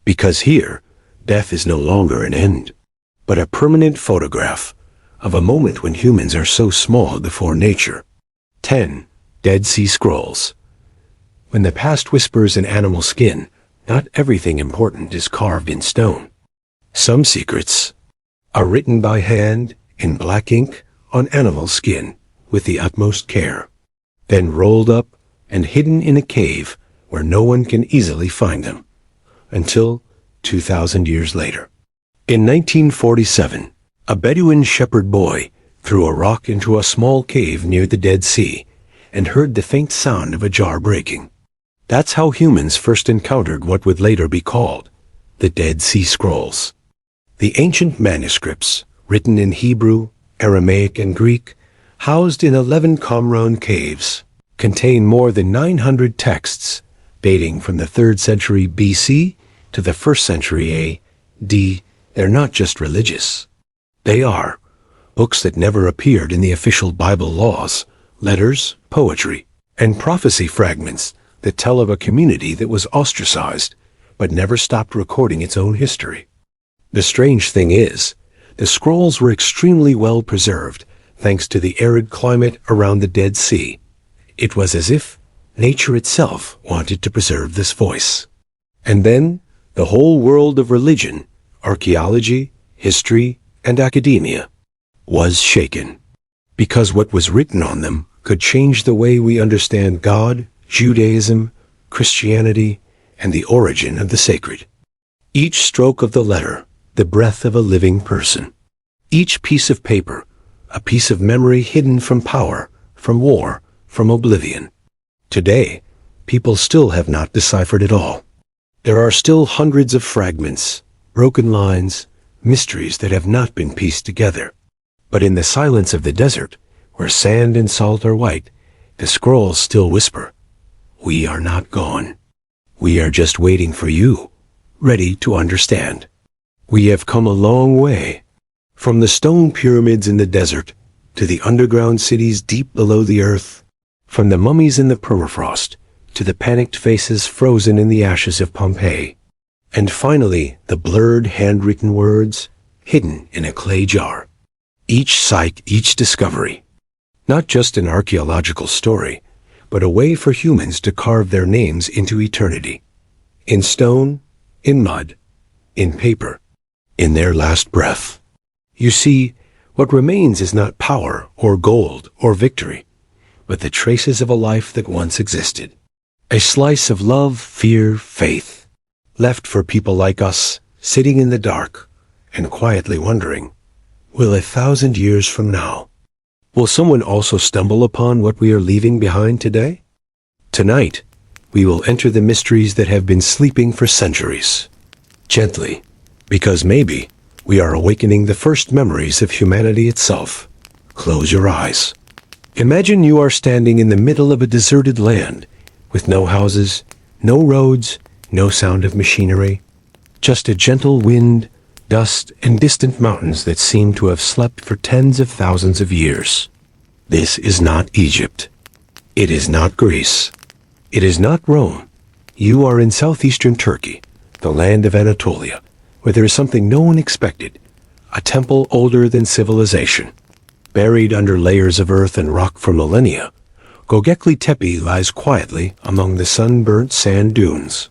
Because here, death is no longer an end, but a permanent photograph of a moment when humans are so small before nature. 10. Dead Sea Scrolls. When the past whispers in animal skin, not everything important is carved in stone. Some secrets are written by hand in black ink on animal skin with the utmost care, then rolled up and hidden in a cave where no one can easily find them, until 2,000 years later. In 1947, a Bedouin shepherd boy threw a rock into a small cave near the Dead Sea and heard the faint sound of a jar breaking. That's how humans first encountered what would later be called the Dead Sea Scrolls. The ancient manuscripts, written in Hebrew, Aramaic, and Greek, housed in 11 Qumran caves, contain more than 900 texts dating from the 3rd century BC to the 1st century AD. They're not just religious. They are books that never appeared in the official Bible laws, letters, poetry, and prophecy fragments that tell of a community that was ostracized but never stopped recording its own history. The strange thing is, the scrolls were extremely well preserved thanks to the arid climate around the Dead Sea. It was as if nature itself wanted to preserve this voice. And then, the whole world of religion, archaeology, history, and academia was shaken, because what was written on them could change the way we understand God, Judaism, Christianity, and the origin of the sacred. Each stroke of the letter, the breath of a living person. Each piece of paper, a piece of memory hidden from power, from war, from oblivion. Today, people still have not deciphered it all. There are still hundreds of fragments, broken lines, mysteries that have not been pieced together. But in the silence of the desert, where sand and salt are white, the scrolls still whisper, "We are not gone. We are just waiting for you, ready to understand." We have come a long way, from the stone pyramids in the desert to the underground cities deep below the earth, from the mummies in the permafrost to the panicked faces frozen in the ashes of Pompeii, and finally the blurred handwritten words hidden in a clay jar. Each site, each discovery, not just an archaeological story, but a way for humans to carve their names into eternity. In stone, in mud, in paper, in their last breath. You see, what remains is not power or gold or victory, but the traces of a life that once existed. A slice of love, fear, faith, left for people like us, sitting in the dark and quietly wondering, will 1,000 years from now, will someone also stumble upon what we are leaving behind today? Tonight, we will enter the mysteries that have been sleeping for centuries. Gently, because maybe we are awakening the first memories of humanity itself. Close your eyes. Imagine you are standing in the middle of a deserted land, with no houses, no roads, no sound of machinery, just a gentle wind, dust, and distant mountains that seem to have slept for tens of thousands of years. This is not Egypt. It is not Greece. It is not Rome. You are in southeastern Turkey, the land of Anatolia, where there is something no one expected, a temple older than civilization. Buried under layers of earth and rock for millennia, Göbekli Tepe lies quietly among the sun-burnt sand dunes.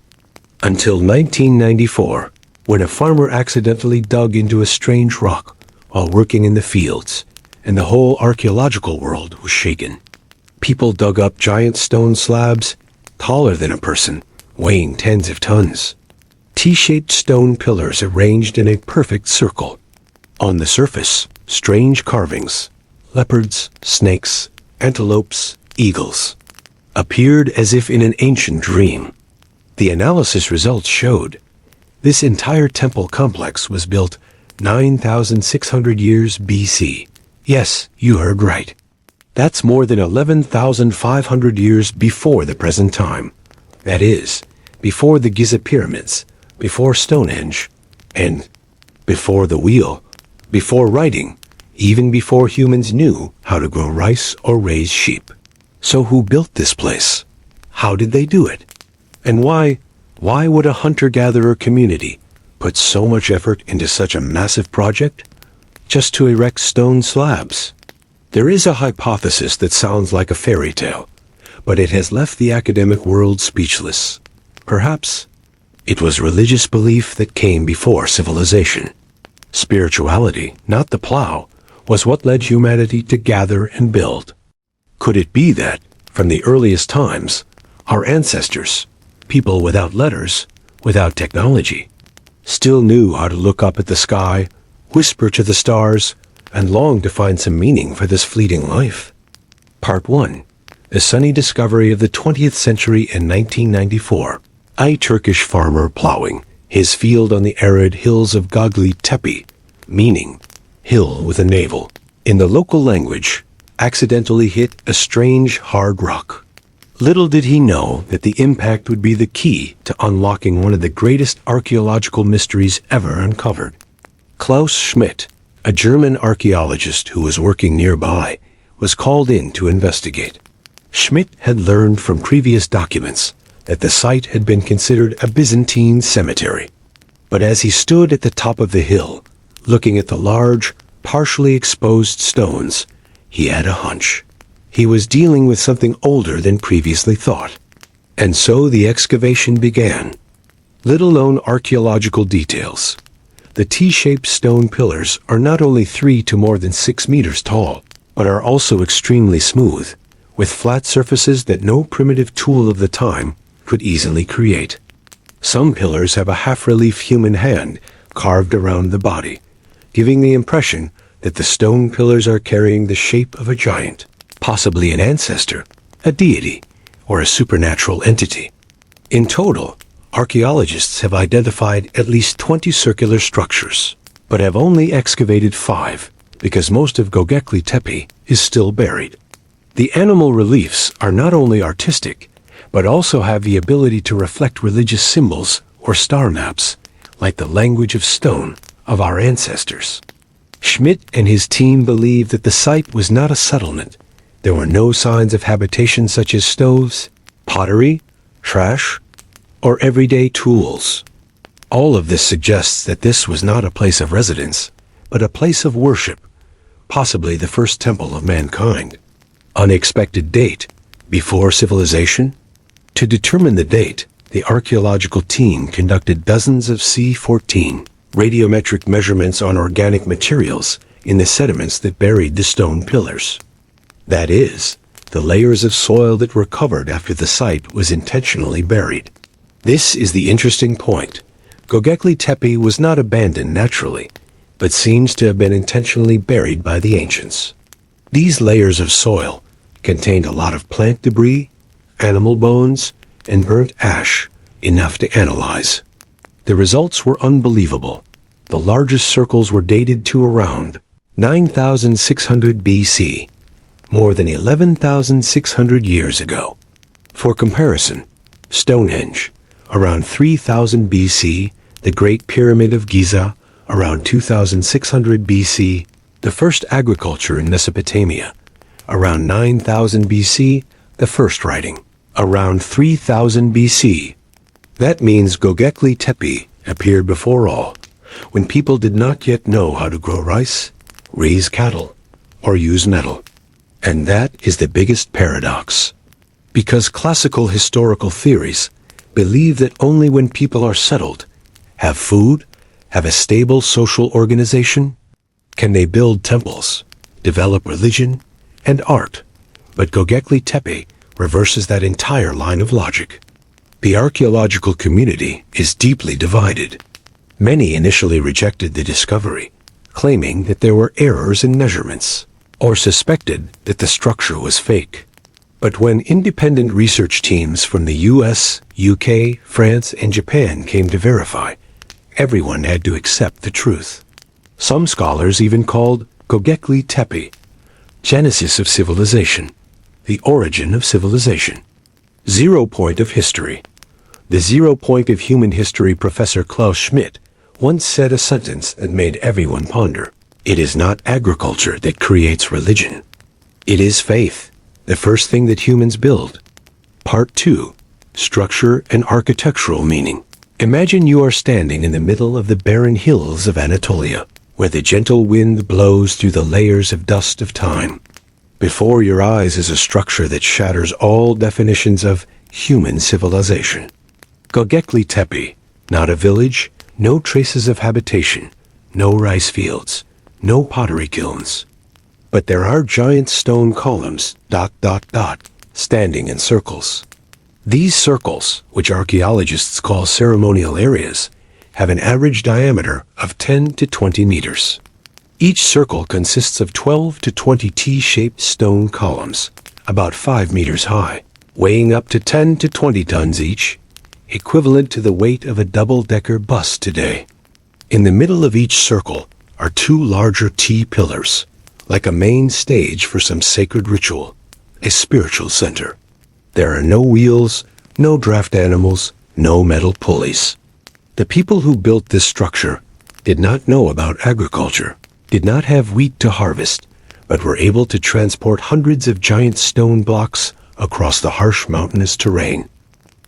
Until 1994, when a farmer accidentally dug into a strange rock while working in the fields, and the whole archaeological world was shaken. People dug up giant stone slabs, taller than a person, weighing tens of tons. T-shaped stone pillars arranged in a perfect circle. On the surface, strange carvings, leopards, snakes, antelopes, eagles, appeared as if in an ancient dream. The analysis results showed this entire temple complex was built 9,600 years BC. Yes, you heard right. That's more than 11,500 years before the present time. That is, before the Giza pyramids, before Stonehenge, and before the wheel, before writing, even before humans knew how to grow rice or raise sheep. So who built this place? How did they do it? And why would a hunter-gatherer community put so much effort into such a massive project just to erect stone slabs? There is a hypothesis that sounds like a fairy tale, but it has left the academic world speechless. Perhaps it was religious belief that came before civilization. Spirituality, not the plow, was what led humanity to gather and build. Could it be that, from the earliest times, our ancestors, people without letters, without technology, still knew how to look up at the sky, whisper to the stars, and long to find some meaning for this fleeting life? Part 1. The sunny discovery of the 20th century in 1994. A Turkish farmer plowing his field on the arid hills of Göbekli Tepe, meaning hill with a navel, in the local language, accidentally hit a strange hard rock. Little did he know that the impact would be the key to unlocking one of the greatest archaeological mysteries ever uncovered. Klaus Schmidt, a German archaeologist who was working nearby, was called in to investigate. Schmidt had learned from previous documents that the site had been considered a Byzantine cemetery. But as he stood at the top of the hill, looking at the large, partially exposed stones, he had a hunch. He was dealing with something older than previously thought. And so the excavation began. Little-known archaeological details. The T-shaped stone pillars are not only 3 to more than 6 meters tall, but are also extremely smooth, with flat surfaces that no primitive tool of the time could easily create. Some pillars have a half-relief human hand carved around the body, giving the impression that the stone pillars are carrying the shape of a giant, possibly an ancestor, a deity, or a supernatural entity. In total, archaeologists have identified at least 20 circular structures, but have only excavated 5 because most of Göbekli Tepe is still buried. The animal reliefs are not only artistic, but also have the ability to reflect religious symbols or star maps, like the language of stone of our ancestors. Schmidt and his team believed that the site was not a settlement. There were no signs of habitation such as stoves, pottery, trash, or everyday tools. All of this suggests that this was not a place of residence, but a place of worship, possibly the first temple of mankind. Unexpected date: before civilization? To determine the date, the archaeological team conducted dozens of C-14 radiometric measurements on organic materials in the sediments that buried the stone pillars. That is, the layers of soil that were covered after the site was intentionally buried. This is the interesting point. Göbekli Tepe was not abandoned naturally, but seems to have been intentionally buried by the ancients. These layers of soil contained a lot of plant debris, animal bones, and burnt ash, enough to analyze. The results were unbelievable. The largest circles were dated to around 9,600 BC, more than 11,600 years ago. For comparison, Stonehenge, around 3000 BC, the Great Pyramid of Giza, around 2600 BC, the first agriculture in Mesopotamia, around 9000 BC, the first writing, around 3000 BC. That means Göbekli Tepe appeared before all, when people did not yet know how to grow rice, raise cattle, or use metal. And that is the biggest paradox. Because classical historical theories believe that only when people are settled, have food, have a stable social organization, can they build temples, develop religion, and art. But Göbekli Tepe reverses that entire line of logic. The archaeological community is deeply divided. Many initially rejected the discovery, claiming that there were errors in measurements, or suspected that the structure was fake. But when independent research teams from the US, UK, France, and Japan came to verify, everyone had to accept the truth. Some scholars even called Göbekli Tepe Genesis of civilization, the origin of civilization. 0 point of history. The 0 point of human history Professor Klaus Schmidt once said a sentence that made everyone ponder. It is not agriculture that creates religion. It is faith, the first thing that humans build. Part 2. Structure and architectural meaning. Imagine you are standing in the middle of the barren hills of Anatolia, where the gentle wind blows through the layers of dust of time. Before your eyes is a structure that shatters all definitions of human civilization. Göbekli Tepe, not a village, no traces of habitation, no rice fields, no pottery kilns. But there are giant stone columns, standing in circles. These circles, which archaeologists call ceremonial areas, have an average diameter of 10 to 20 meters. Each circle consists of 12 to 20 T-shaped stone columns, about 5 meters high, weighing up to 10 to 20 tons each, equivalent to the weight of a double-decker bus today. In the middle of each circle are 2 larger T-pillars, like a main stage for some sacred ritual, a spiritual center. There are no wheels, no draft animals, no metal pulleys. The people who built this structure did not know about agriculture, did not have wheat to harvest, but were able to transport hundreds of giant stone blocks across the harsh mountainous terrain.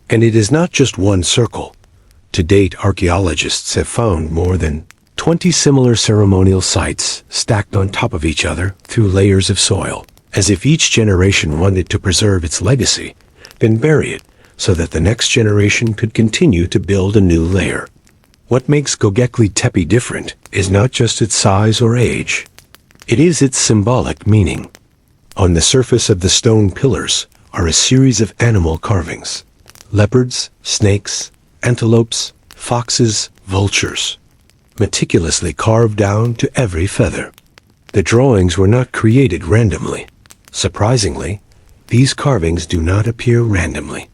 And it is not just one circle. To date, archaeologists have found more than 20 similar ceremonial sites stacked on top of each other through layers of soil, as if each generation wanted to preserve its legacy, then bury it so that the next generation could continue to build a new layer. What makes Göbekli Tepe different is not just its size or age. It is its symbolic meaning. On the surface of the stone pillars are a series of animal carvings: leopards, snakes, antelopes, foxes, vultures, meticulously carved down to every feather. The drawings were not created randomly. Surprisingly, these carvings do not appear randomly.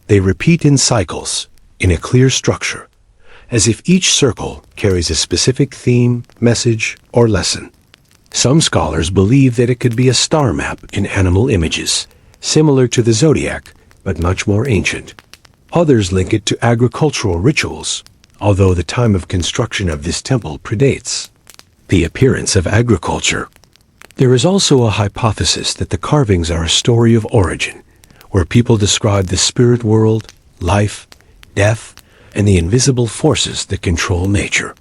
They repeat in cycles, in a clear structure, as if each circle carries a specific theme, message, or lesson. Some scholars believe that it could be a star map in animal images, similar to the zodiac, but much more ancient. Others link it to agricultural rituals, although the time of construction of this temple predates the appearance of agriculture. There is also a hypothesis that the carvings are a story of origin, where people describe the spirit world, life, death, and the invisible forces that control nature.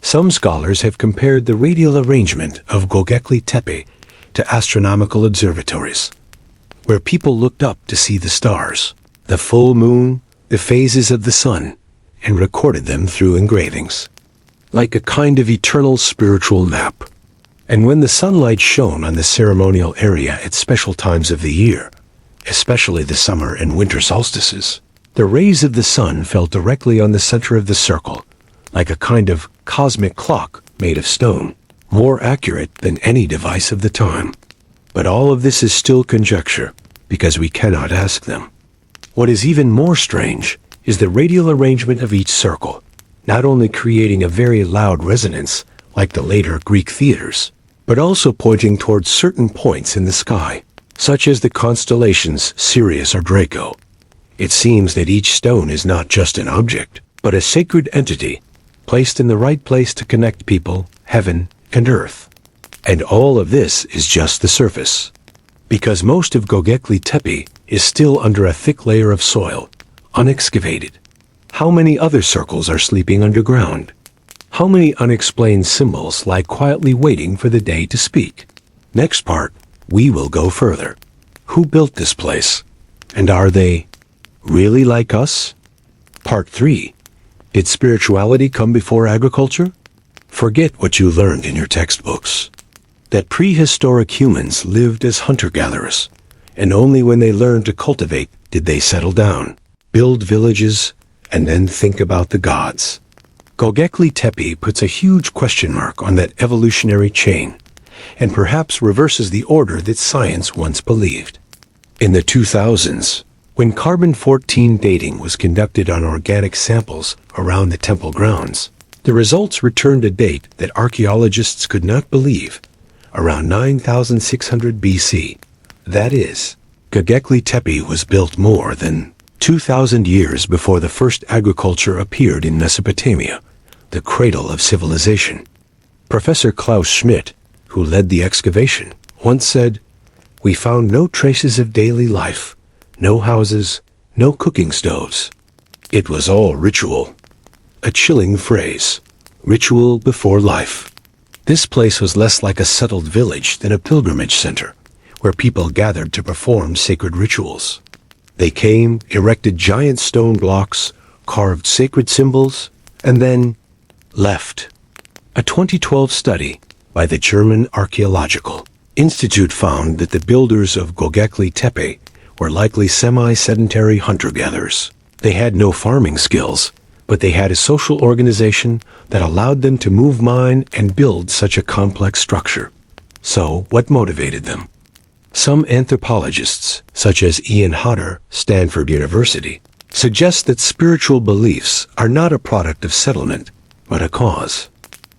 Some scholars have compared the radial arrangement of Göbekli Tepe to astronomical observatories, where people looked up to see the stars, the full moon, the phases of the sun, and recorded them through engravings, like a kind of eternal spiritual map. And when the sunlight shone on the ceremonial area at special times of the year, especially the summer and winter solstices, the rays of the sun fell directly on the center of the circle, like a kind of cosmic clock made of stone, more accurate than any device of the time. But all of this is still conjecture, because we cannot ask them. What is even more strange is the radial arrangement of each circle, not only creating a very loud resonance like the later Greek theaters, but also pointing towards certain points in the sky, such as the constellations Sirius or Draco. It seems that each stone is not just an object, but a sacred entity, placed in the right place to connect people, heaven, and earth. And all of this is just the surface, because most of Göbekli Tepe is still under a thick layer of soil, unexcavated. How many other circles are sleeping underground? How many unexplained symbols lie quietly waiting for the day to speak? Next part, we will go further. Who built this place? And are they really like us? Part 3. Did spirituality come before agriculture? Forget what you learned in your textbooks. That prehistoric humans lived as hunter-gatherers, and only when they learned to cultivate did they settle down, build villages, and then think about the gods. Göbekli Tepe puts a huge question mark on that evolutionary chain, and perhaps reverses the order that science once believed. In the 2000s, when carbon-14 dating was conducted on organic samples around the temple grounds, the results returned a date that archaeologists could not believe, around 9,600 BC. That is, Göbekli Tepe was built more than 2,000 years before the first agriculture appeared in Mesopotamia, the cradle of civilization. Professor Klaus Schmidt, who led the excavation, once said, "We found no traces of daily life, no houses, no cooking stoves. It was all ritual." A chilling phrase, ritual before life. This place was less like a settled village than a pilgrimage center, where people gathered to perform sacred rituals. They came, erected giant stone blocks, carved sacred symbols, and then left. A 2012 study by the German Archaeological Institute found that the builders of Göbekli Tepe were likely semi-sedentary hunter-gatherers. They had no farming skills, but they had a social organization that allowed them to move mine and build such a complex structure. So, what motivated them? Some anthropologists, such as Ian Hodder, Stanford University, suggest that spiritual beliefs are not a product of settlement, but a cause.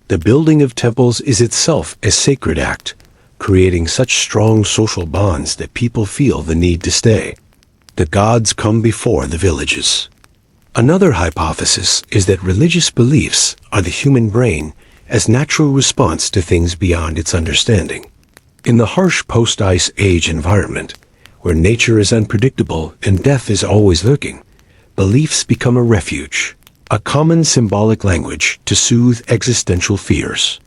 The building of temples is itself a sacred act, creating such strong social bonds that people feel the need to stay. The gods come before the villages. Another hypothesis is that religious beliefs are the human brain as natural response to things beyond its understanding. In the harsh post-ice age environment, where nature is unpredictable and death is always lurking, beliefs become a refuge, a common symbolic language to soothe existential fears.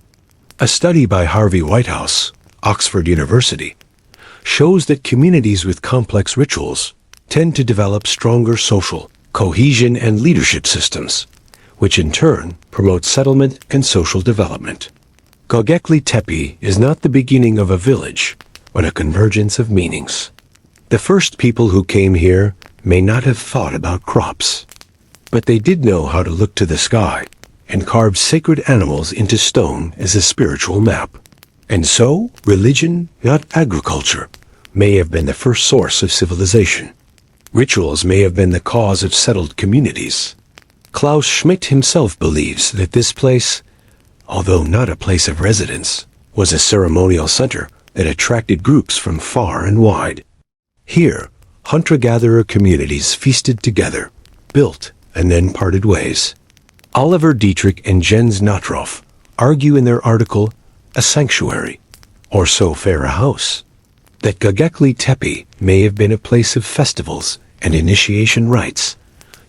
A study by Harvey Whitehouse, Oxford University, shows that communities with complex rituals tend to develop stronger social cohesion and leadership systems, which in turn promote settlement and social development. Göbekli Tepe is not the beginning of a village, but a convergence of meanings. The first people who came here may not have thought about crops, but they did know how to look to the sky and carve sacred animals into stone as a spiritual map. And so, religion, not agriculture, may have been the first source of civilization. Rituals may have been the cause of settled communities. Klaus Schmidt himself believes that this place, although not a place of residence, was a ceremonial center that attracted groups from far and wide. Here, hunter-gatherer communities feasted together, built, and then parted ways. Oliver Dietrich and Jens Notroff argue in their article, A Sanctuary, or So Fair a House, that Göbekli Tepe may have been a place of festivals and initiation rites,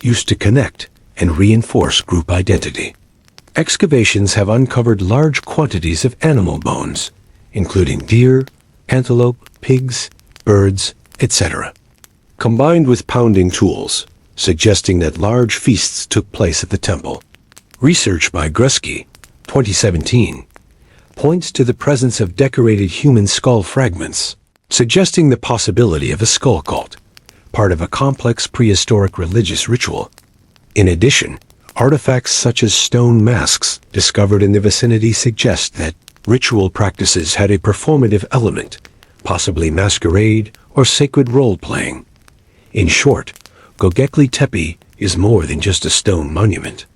used to connect and reinforce group identity. Excavations have uncovered large quantities of animal bones, including deer, antelope, pigs, birds, etc., combined with pounding tools, suggesting that large feasts took place at the temple. Research by Grusky, 2017, points to the presence of decorated human skull fragments, suggesting the possibility of a skull cult, part of a complex prehistoric religious ritual. In addition, artifacts such as stone masks discovered in the vicinity suggest that ritual practices had a performative element, possibly masquerade or sacred role-playing. In short, Göbekli Tepe is more than just a stone monument.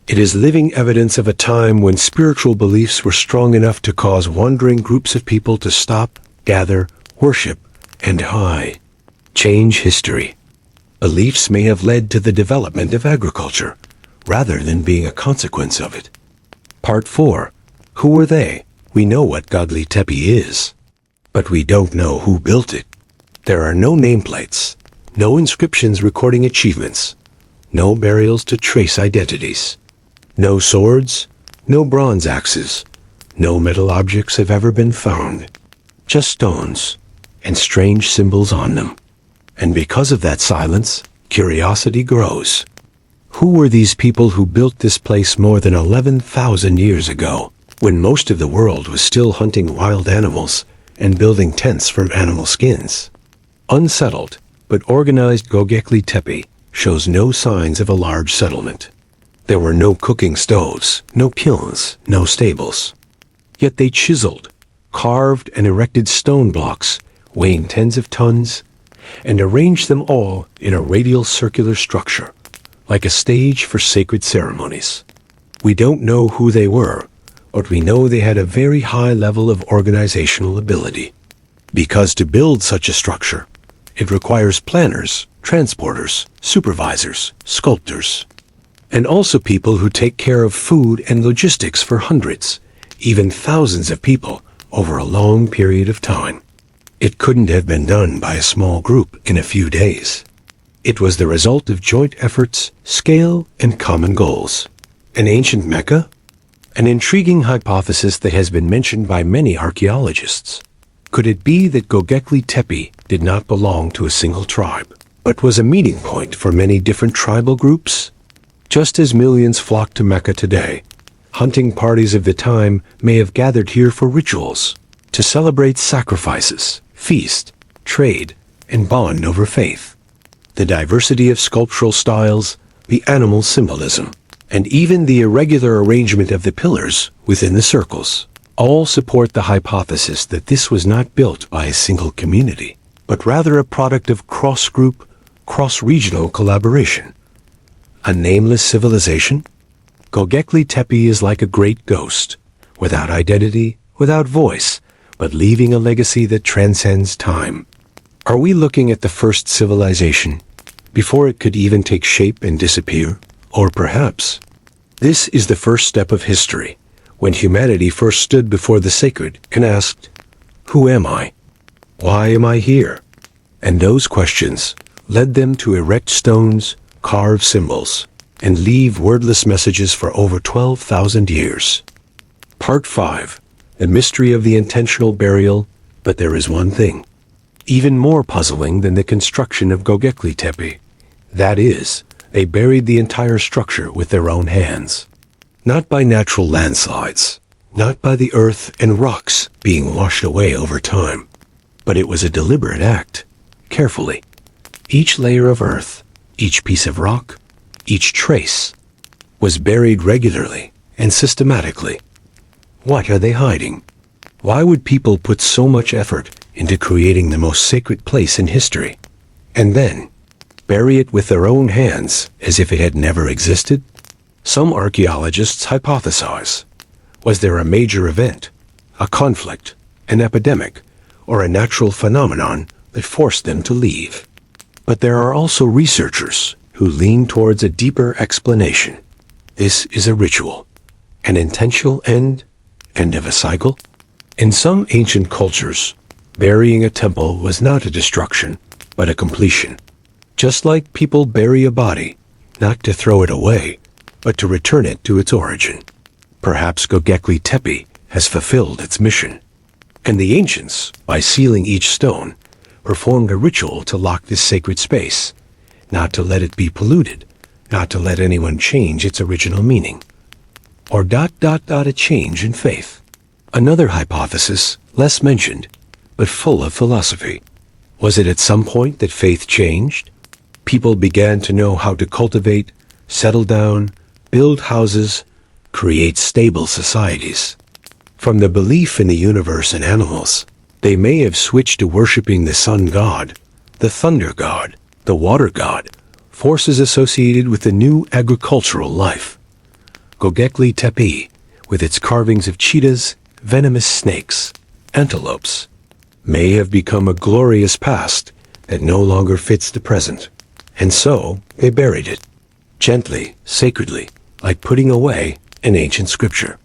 It is living evidence of a time when spiritual beliefs were strong enough to cause wandering groups of people to stop, gather, worship, and change history. Beliefs may have led to the development of agriculture, rather than being a consequence of it. Part 4. Who were they? We know what Göbekli Tepe is, but we don't know who built it. There are no nameplates, no inscriptions recording achievements, no burials to trace identities. No swords, no bronze axes, no metal objects have ever been found. Just stones, and strange symbols on them. And because of that silence, curiosity grows. Who were these people who built this place more than 11,000 years ago, when most of the world was still hunting wild animals and building tents from animal skins? Unsettled, but organized Göbekli Tepe shows no signs of a large settlement. There were no cooking stoves, no kilns, no stables. Yet they chiseled, carved, and erected stone blocks weighing tens of tons, and arranged them all in a radial circular structure, like a stage for sacred ceremonies. We don't know who they were, but we know they had a very high level of organizational ability. Because to build such a structure, it requires planners, transporters, supervisors, sculptors, and also people who take care of food and logistics for hundreds, even thousands of people over a long period of time. It couldn't have been done by a small group in a few days. It was the result of joint efforts, scale, and common goals. An ancient Mecca? An intriguing hypothesis that has been mentioned by many archaeologists. Could it be that Göbekli Tepe did not belong to a single tribe, but was a meeting point for many different tribal groups? Just as millions flock to Mecca today, hunting parties of the time may have gathered here for rituals, to celebrate sacrifices, feast, trade, and bond over faith. The diversity of sculptural styles, the animal symbolism, and even the irregular arrangement of the pillars within the circles, all support the hypothesis that this was not built by a single community, but rather a product of cross-group, cross-regional collaboration. A nameless civilization? Göbekli Tepe is like a great ghost, without identity, without voice, but leaving a legacy that transcends time. Are we looking at the first civilization, before it could even take shape and disappear? Or perhaps, this is the first step of history, when humanity first stood before the sacred and asked, "Who am I? Why am I here?" And those questions led them to erect stones, carve symbols, and leave wordless messages for over 12,000 years. Part 5. The mystery of the intentional burial, but there is one thing, even more puzzling than the construction of Göbekli Tepe. That is, they buried the entire structure with their own hands. Not by natural landslides, not by the earth and rocks being washed away over time, but it was a deliberate act, carefully. Each layer of earth, each piece of rock, each trace, was buried regularly and systematically. What are they hiding? Why would people put so much effort into creating the most sacred place in history, and then bury it with their own hands as if it had never existed? Some archaeologists hypothesize, was there a major event, a conflict, an epidemic, or a natural phenomenon that forced them to leave? But there are also researchers who lean towards a deeper explanation. This is a ritual, an intentional end of a cycle. In some ancient cultures, burying a temple was not a destruction, but a completion. Just like people bury a body, not to throw it away, but to return it to its origin. Perhaps Göbekli Tepe has fulfilled its mission. And the ancients, by sealing each stone, performed a ritual to lock this sacred space, not to let it be polluted, not to let anyone change its original meaning. Or a change in faith. Another hypothesis, less mentioned, but full of philosophy. Was it at some point that faith changed? People began to know how to cultivate, settle down, build houses, create stable societies. From the belief in the universe and animals, they may have switched to worshiping the sun god, the thunder god, the water god, forces associated with the new agricultural life. Göbekli Tepe, with its carvings of cheetahs, venomous snakes, antelopes, may have become a glorious past that no longer fits the present. And so they buried it, gently, sacredly, like putting away an ancient scripture.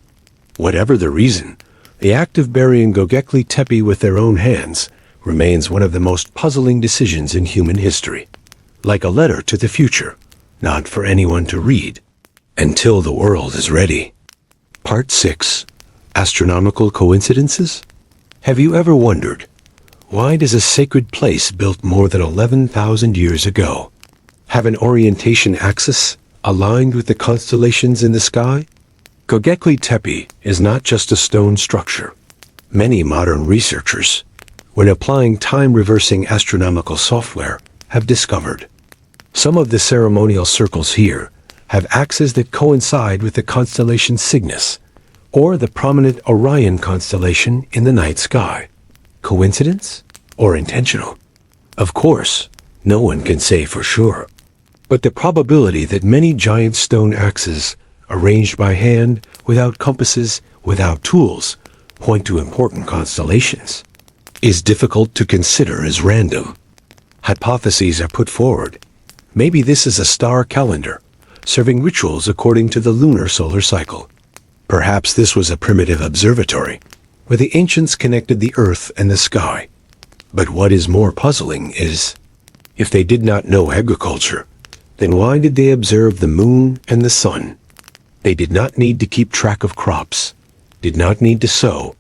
Whatever the reason, the act of burying Göbekli Tepe with their own hands remains one of the most puzzling decisions in human history. Like a letter to the future, not for anyone to read, until the world is ready. Part 6. Astronomical coincidences? Have you ever wondered, why does a sacred place built more than 11,000 years ago have an orientation axis aligned with the constellations in the sky? Göbekli Tepe is not just a stone structure. Many modern researchers, when applying time-reversing astronomical software, have discovered some of the ceremonial circles here have axes that coincide with the constellation Cygnus, or the prominent Orion constellation in the night sky. Coincidence or intentional? Of course, no one can say for sure. But the probability that many giant stone axes, arranged by hand, without compasses, without tools, point to important constellations, is difficult to consider as random. Hypotheses are put forward. Maybe this is a star calendar, serving rituals according to the lunar solar cycle. Perhaps this was a primitive observatory, where the ancients connected the earth and the sky. But what is more puzzling is, if they did not know agriculture, then why did they observe the moon and the sun? They did not need to keep track of crops, did not need to sow,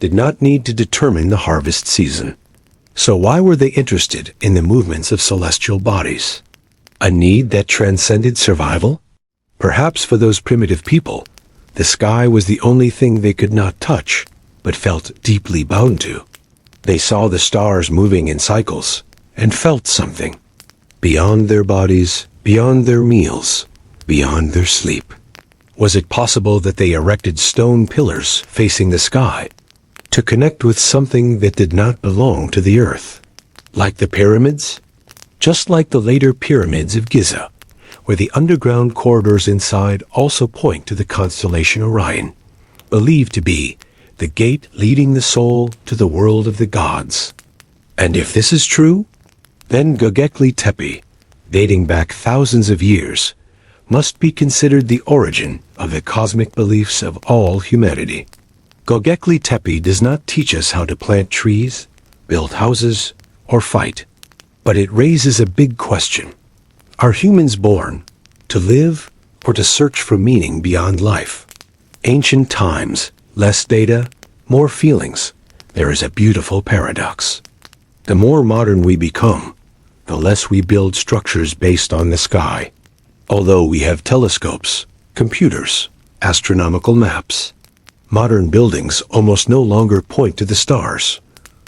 did not need to determine the harvest season. So why were they interested in the movements of celestial bodies? A need that transcended survival? Perhaps for those primitive people, the sky was the only thing they could not touch, but felt deeply bound to. They saw the stars moving in cycles, and felt something. Beyond their bodies, beyond their meals, beyond their sleep. Was it possible that they erected stone pillars facing the sky, to connect with something that did not belong to the earth? Like the pyramids? Just like the later pyramids of Giza, where the underground corridors inside also point to the constellation Orion, believed to be the gate leading the soul to the world of the gods. And if this is true, then Göbekli Tepe, dating back thousands of years, must be considered the origin of the cosmic beliefs of all humanity. Göbekli Tepe does not teach us how to plant trees, build houses, or fight. But it raises a big question. Are humans born to live or to search for meaning beyond life? Ancient times, less data, more feelings. There is a beautiful paradox. The more modern we become, the less we build structures based on the sky. Although we have telescopes, computers, astronomical maps, modern buildings almost no longer point to the stars,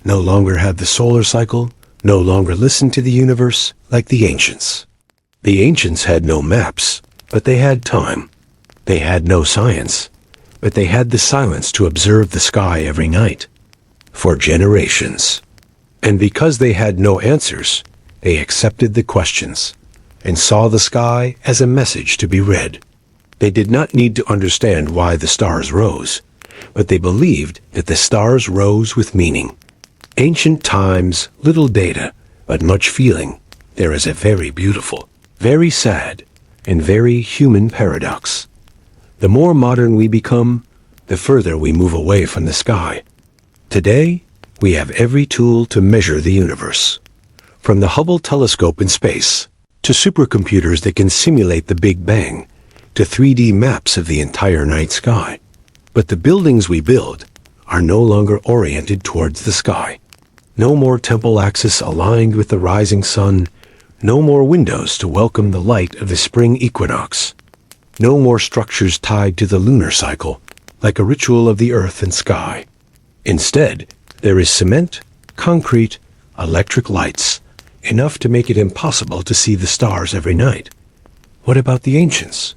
no longer have the solar cycle, no longer listen to the universe like the ancients. The ancients had no maps, but they had time. They had no science, but they had the silence to observe the sky every night, for generations. And because they had no answers, they accepted the questions, and saw the sky as a message to be read. They did not need to understand why the stars rose, but they believed that the stars rose with meaning. Ancient times, little data, but much feeling. There is a very beautiful, very sad, and very human paradox. The more modern we become, the further we move away from the sky. Today, we have every tool to measure the universe. From the Hubble telescope in space, to supercomputers that can simulate the Big Bang, to 3D maps of the entire night sky. But the buildings we build are no longer oriented towards the sky. No more temple axis aligned with the rising sun, no more windows to welcome the light of the spring equinox. No more structures tied to the lunar cycle, like a ritual of the earth and sky. Instead, there is cement, concrete, electric lights, enough to make it impossible to see the stars every night. What about the ancients?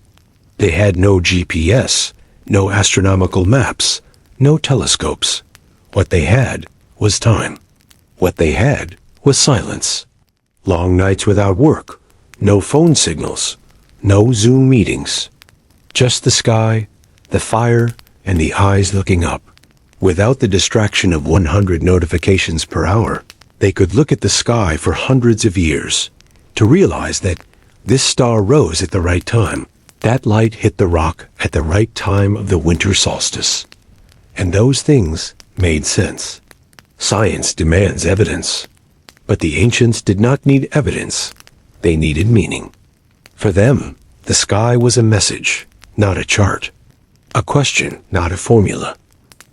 They had no GPS, no astronomical maps, no telescopes. What they had was time. What they had was silence. Long nights without work, no phone signals, no Zoom meetings. Just the sky, the fire, and the eyes looking up. Without the distraction of 100 notifications per hour, they could look at the sky for hundreds of years to realize that this star rose at the right time. That light hit the rock at the right time of the winter solstice. And those things made sense. Science demands evidence. But the ancients did not need evidence. They needed meaning. For them, the sky was a message, not a chart. A question, not a formula.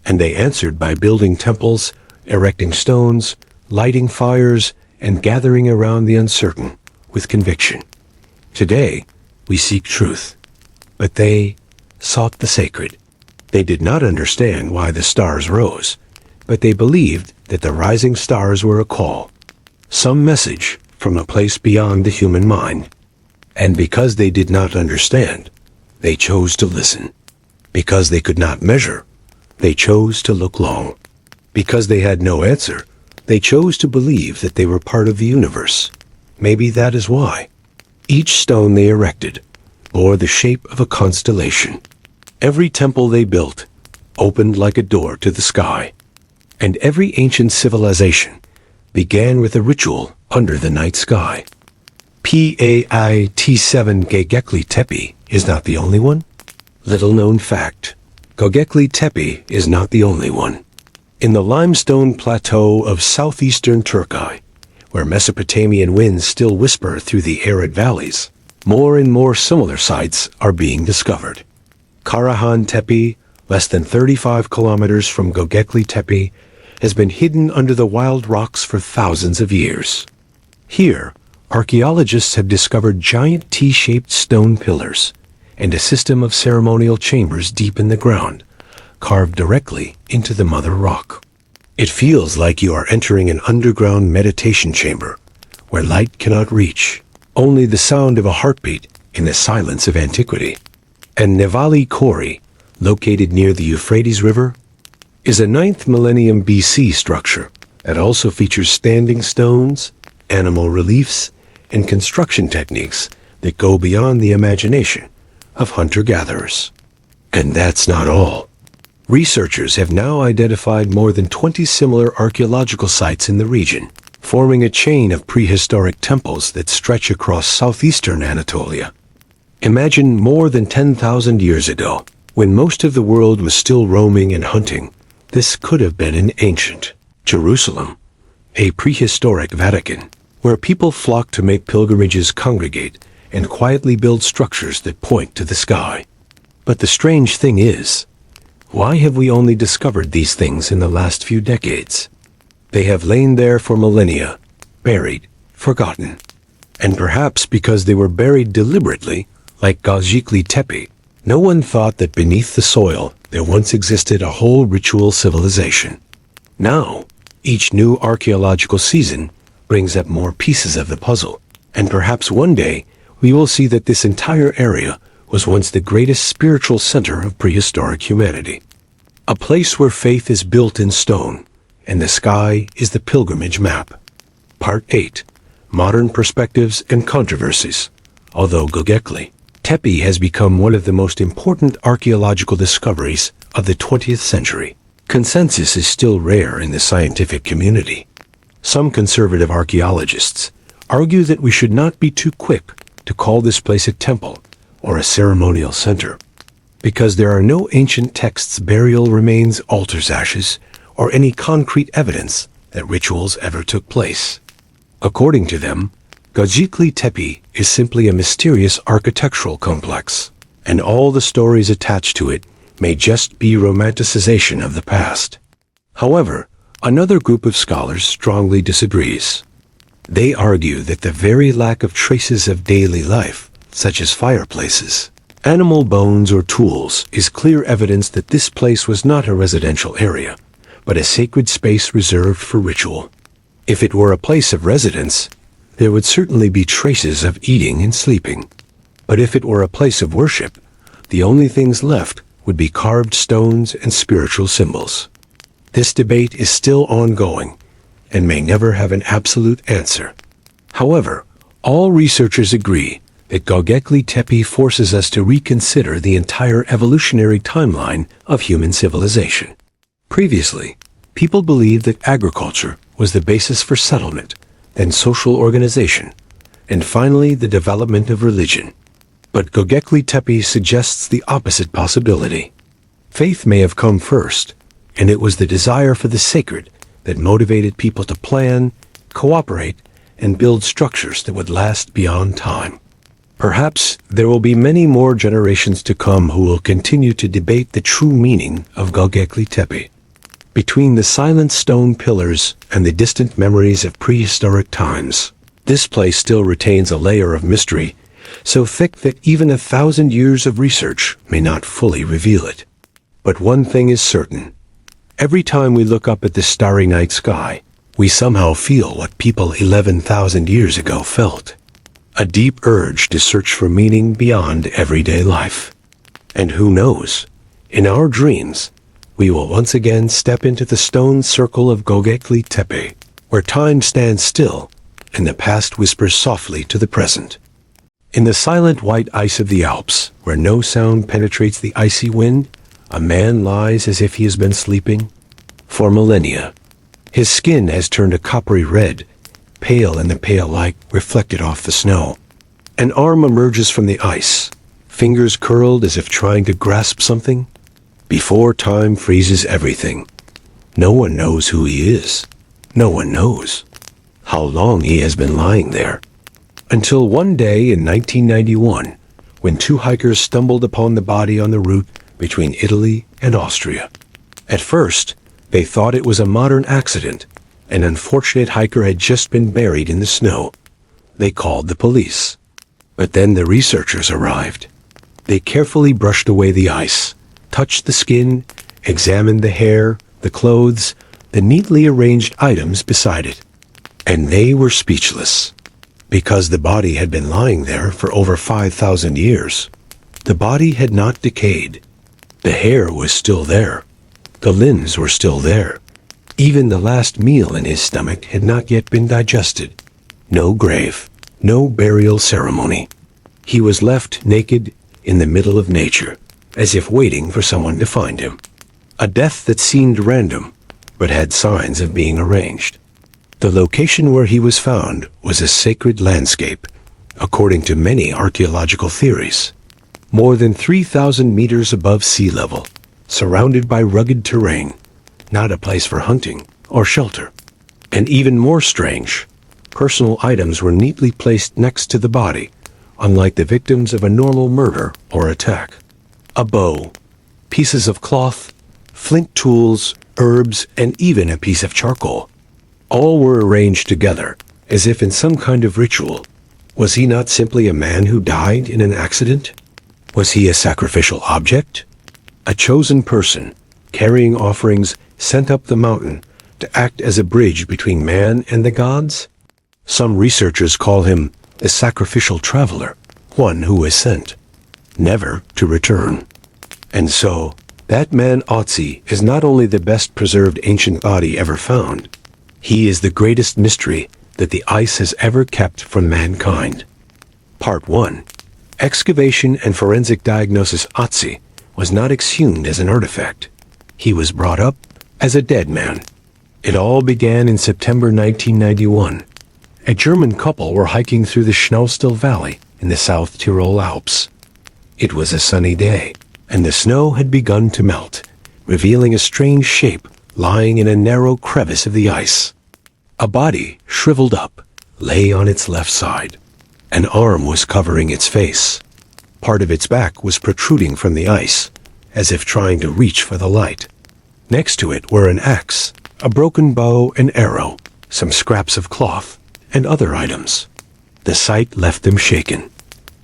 And they answered by building temples, erecting stones, lighting fires, and gathering around the uncertain with conviction. Today, we seek truth. But they sought the sacred. They did not understand why the stars rose, but they believed that the rising stars were a call, some message from a place beyond the human mind. And because they did not understand, they chose to listen. Because they could not measure, they chose to look long. Because they had no answer, they chose to believe that they were part of the universe. Maybe that is why. Each stone they erected bore the shape of a constellation. Every temple they built opened like a door to the sky. And every ancient civilization began with a ritual under the night sky. Pait-7 Göbekli Tepe is not the only one. Little known fact, Göbekli Tepe is not the only one. In the limestone plateau of southeastern Turkey, where Mesopotamian winds still whisper through the arid valleys, more and more similar sites are being discovered. Karahan Tepe, less than 35 kilometers from Göbekli Tepe, has been hidden under the wild rocks for thousands of years. Here, archaeologists have discovered giant T-shaped stone pillars and a system of ceremonial chambers deep in the ground, carved directly into the mother rock. It feels like you are entering an underground meditation chamber, where light cannot reach, only the sound of a heartbeat in the silence of antiquity. And Nevali Kori, located near the Euphrates River, is a 9th millennium BC structure that also features standing stones, animal reliefs, and construction techniques that go beyond the imagination of hunter-gatherers. And that's not all. Researchers have now identified more than 20 similar archaeological sites in the region, forming a chain of prehistoric temples that stretch across southeastern Anatolia. Imagine more than 10,000 years ago, when most of the world was still roaming and hunting, this could have been an ancient Jerusalem, a prehistoric Vatican, where people flock to make pilgrimages, congregate, and quietly build structures that point to the sky. But the strange thing is, why have we only discovered these things in the last few decades? They have lain there for millennia, buried, forgotten. And perhaps because they were buried deliberately, like Göbekli Tepe, no one thought that beneath the soil there once existed a whole ritual civilization. Now, each new archaeological season brings up more pieces of the puzzle, and perhaps one day we will see that this entire area was once the greatest spiritual center of prehistoric humanity. A place where faith is built in stone, and the sky is the pilgrimage map. Part 8. Modern Perspectives and Controversies. Although Göbekli Tepe has become one of the most important archaeological discoveries of the 20th century, consensus is still rare in the scientific community. Some conservative archaeologists argue that we should not be too quick to call this place a temple or a ceremonial center, because there are no ancient texts, burial remains, altars, ashes, or any concrete evidence that rituals ever took place. According to them, Göbekli Tepe is simply a mysterious architectural complex, and all the stories attached to it may just be romanticization of the past. However, another group of scholars strongly disagrees. They argue that the very lack of traces of daily life, such as fireplaces, animal bones, or tools, is clear evidence that this place was not a residential area, but a sacred space reserved for ritual. If it were a place of residence, there would certainly be traces of eating and sleeping. But if it were a place of worship, the only things left would be carved stones and spiritual symbols. This debate is still ongoing and may never have an absolute answer. However, all researchers agree that Göbekli Tepe forces us to reconsider the entire evolutionary timeline of human civilization. Previously, people believed that agriculture was the basis for settlement, then social organization, and finally the development of religion. But Göbekli Tepe suggests the opposite possibility. Faith may have come first, and it was the desire for the sacred that motivated people to plan, cooperate, and build structures that would last beyond time. Perhaps there will be many more generations to come who will continue to debate the true meaning of Göbekli Tepe. Between the silent stone pillars and the distant memories of prehistoric times, this place still retains a layer of mystery so thick that even 1,000 years of research may not fully reveal it. But one thing is certain. Every time we look up at the starry night sky, we somehow feel what people 11,000 years ago felt. A deep urge to search for meaning beyond everyday life. And who knows, in our dreams, we will once again step into the stone circle of Göbekli Tepe, where time stands still and the past whispers softly to the present. In the silent white ice of the Alps, where no sound penetrates the icy wind, a man lies as if he has been sleeping for millennia. His skin has turned a coppery red, pale in the pale light reflected off the snow. An arm emerges from the ice, fingers curled as if trying to grasp something. Before time freezes everything, no one knows who he is. No one knows how long he has been lying there. Until one day in 1991, when two hikers stumbled upon the body on the route between Italy and Austria. At first, they thought it was a modern accident. An unfortunate hiker had just been buried in the snow. They called the police. But then the researchers arrived. They carefully brushed away the ice, touched the skin, examined the hair, the clothes, the neatly arranged items beside it. And they were speechless. Because the body had been lying there for over 5,000 years. The body had not decayed. The hair was still there. The limbs were still there. Even the last meal in his stomach had not yet been digested. No grave, no burial ceremony. He was left naked in the middle of nature, as if waiting for someone to find him. A death that seemed random, but had signs of being arranged. The location where he was found was a sacred landscape, according to many archaeological theories. More than 3,000 meters above sea level, surrounded by rugged terrain, not a place for hunting or shelter. And even more strange, personal items were neatly placed next to the body, unlike the victims of a normal murder or attack. A bow, pieces of cloth, flint tools, herbs, and even a piece of charcoal. All were arranged together, as if in some kind of ritual. Was he not simply a man who died in an accident? Was he a sacrificial object? A chosen person, carrying offerings sent up the mountain to act as a bridge between man and the gods? Some researchers call him a sacrificial traveler, one who was sent, never to return. And so, that man Otzi is not only the best preserved ancient body ever found, he is the greatest mystery that the ice has ever kept from mankind. Part 1. Excavation and forensic diagnosis. Otzi was not exhumed as an artifact. He was brought up as a dead man. It all began in September 1991. A German couple were hiking through the Schnauzstil Valley in the South Tyrol Alps. It was a sunny day. and the snow had begun to melt, revealing a strange shape lying in a narrow crevice of the ice. A body, shriveled up, lay on its left side. An arm was covering its face. Part of its back was protruding from the ice, as if trying to reach for the light. Next to it were an axe, a broken bow and arrow, some scraps of cloth, and other items. The sight left them shaken.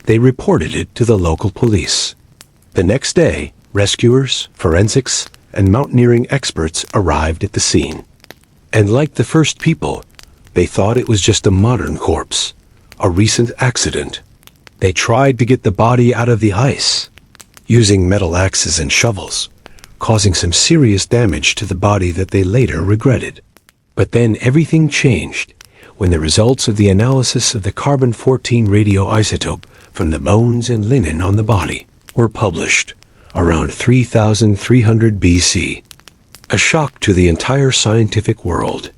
They reported it to the local police. The next day, rescuers, forensics, and mountaineering experts arrived at the scene. And like the first people, they thought it was just a modern corpse, a recent accident. They tried to get the body out of the ice, using metal axes and shovels, causing some serious damage to the body that they later regretted. But then everything changed when the results of the analysis of the carbon-14 radioisotope from the bones and linen on the body were published around 3300 BC. A shock to the entire scientific world.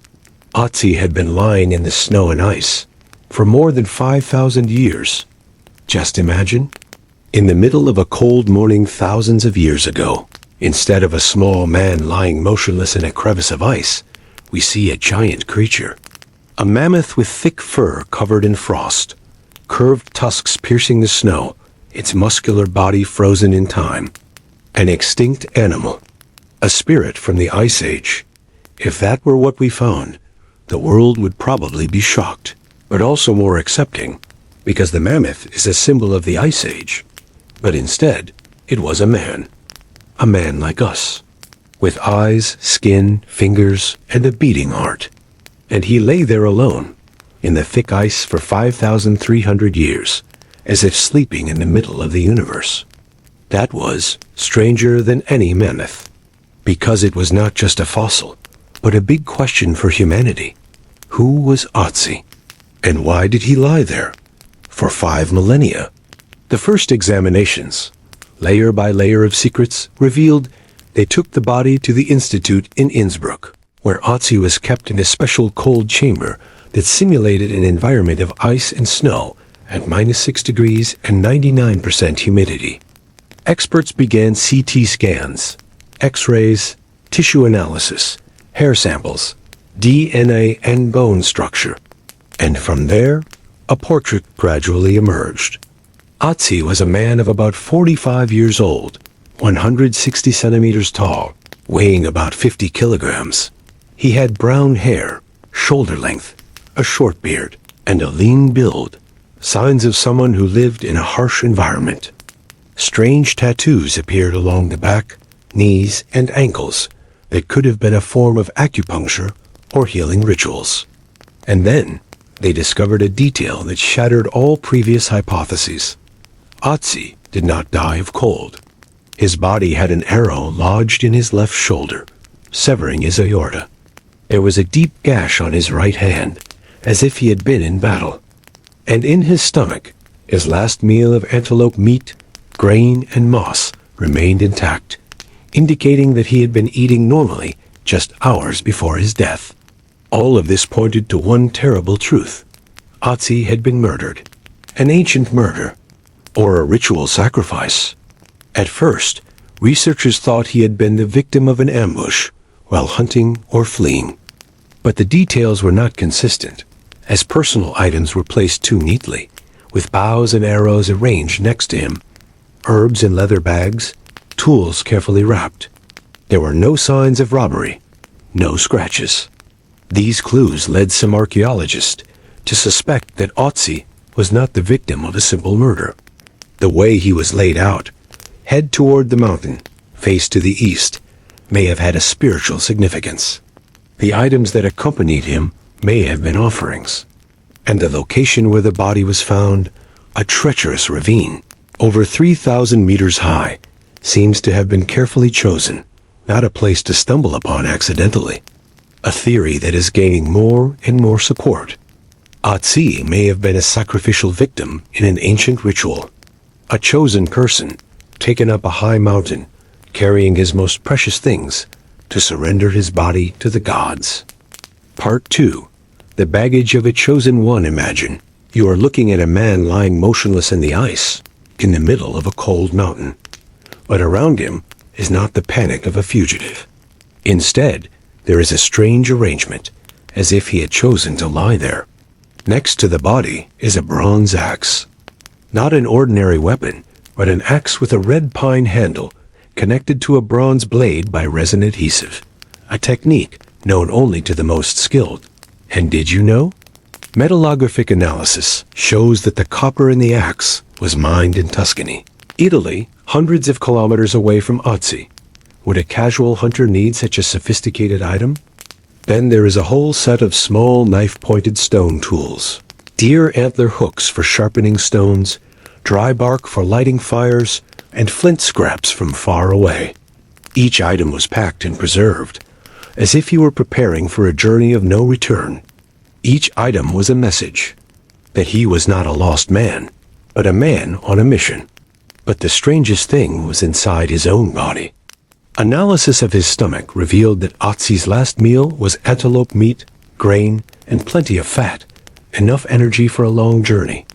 Otzi had been lying in the snow and ice for more than 5,000 years. Just imagine, in the middle of a cold morning thousands of years ago, instead of a small man lying motionless in a crevice of ice, we see a giant creature. A mammoth with thick fur covered in frost, curved tusks piercing the snow, its muscular body frozen in time. An extinct animal. A spirit from the Ice Age. If that were what we found, the world would probably be shocked, but also more accepting, because the mammoth is a symbol of the Ice Age. But instead, it was a man like us, with eyes, skin, fingers, and a beating heart. And he lay there alone, in the thick ice for 5,300 years, as if sleeping in the middle of the universe. That was stranger than any mammoth, because it was not just a fossil, but a big question for humanity. Who was Otzi? And why did he lie there? For 5 millennia. The first examinations, layer by layer of secrets, revealed they took the body to the Institute in Innsbruck, where Otzi was kept in a special cold chamber that simulated an environment of ice and snow at -6 degrees and 99% humidity. Experts began CT scans, X-rays, tissue analysis, hair samples, DNA and bone structure. And from there, a portrait gradually emerged. Otzi was a man of about 45 years old, 160 centimeters tall, weighing about 50 kilograms. He had brown hair, shoulder length, a short beard, and a lean build, signs of someone who lived in a harsh environment. Strange tattoos appeared along the back, knees, and ankles that could have been a form of acupuncture or healing rituals. And then they discovered a detail that shattered all previous hypotheses. Otzi did not die of cold. His body had an arrow lodged in his left shoulder, severing his aorta. There was a deep gash on his right hand, as if he had been in battle. And in his stomach, his last meal of antelope meat, grain, and moss remained intact, indicating that he had been eating normally just hours before his death. All of this pointed to one terrible truth. Otzi had been murdered. An ancient murder, or a ritual sacrifice. At first, researchers thought he had been the victim of an ambush while hunting or fleeing. But the details were not consistent, as personal items were placed too neatly, with bows and arrows arranged next to him, herbs in leather bags, tools carefully wrapped. There were no signs of robbery, no scratches. These clues led some archaeologists to suspect that Otzi was not the victim of a simple murder. The way he was laid out, head toward the mountain, face to the east, may have had a spiritual significance. The items that accompanied him may have been offerings. And the location where the body was found, a treacherous ravine, over 3,000 meters high, seems to have been carefully chosen, not a place to stumble upon accidentally. A theory that is gaining more and more support. Otzi may have been a sacrificial victim in an ancient ritual, a chosen person taken up a high mountain, carrying his most precious things to surrender his body to the gods. Part 2. The baggage of a chosen one. Imagine you are looking at a man lying motionless in the ice, in the middle of a cold mountain. But around him is not the panic of a fugitive. Instead, there is a strange arrangement, as if he had chosen to lie there. Next to the body is a bronze axe. Not an ordinary weapon, but an axe with a red pine handle, connected to a bronze blade by resin adhesive. A technique known only to the most skilled. And did you know? Metallographic analysis shows that the copper in the axe was mined in Tuscany, Italy, hundreds of kilometers away from Otzi. Would a casual hunter need such a sophisticated item? Then there is a whole set of small knife-pointed stone tools. Deer antler hooks for sharpening stones, dry bark for lighting fires, and flint scraps from far away. Each item was packed and preserved, as if he were preparing for a journey of no return. Each item was a message, that he was not a lost man, but a man on a mission. But the strangest thing was inside his own body. Analysis of his stomach revealed that Otzi's last meal was antelope meat, grain, and plenty of fat, enough energy for a long journey.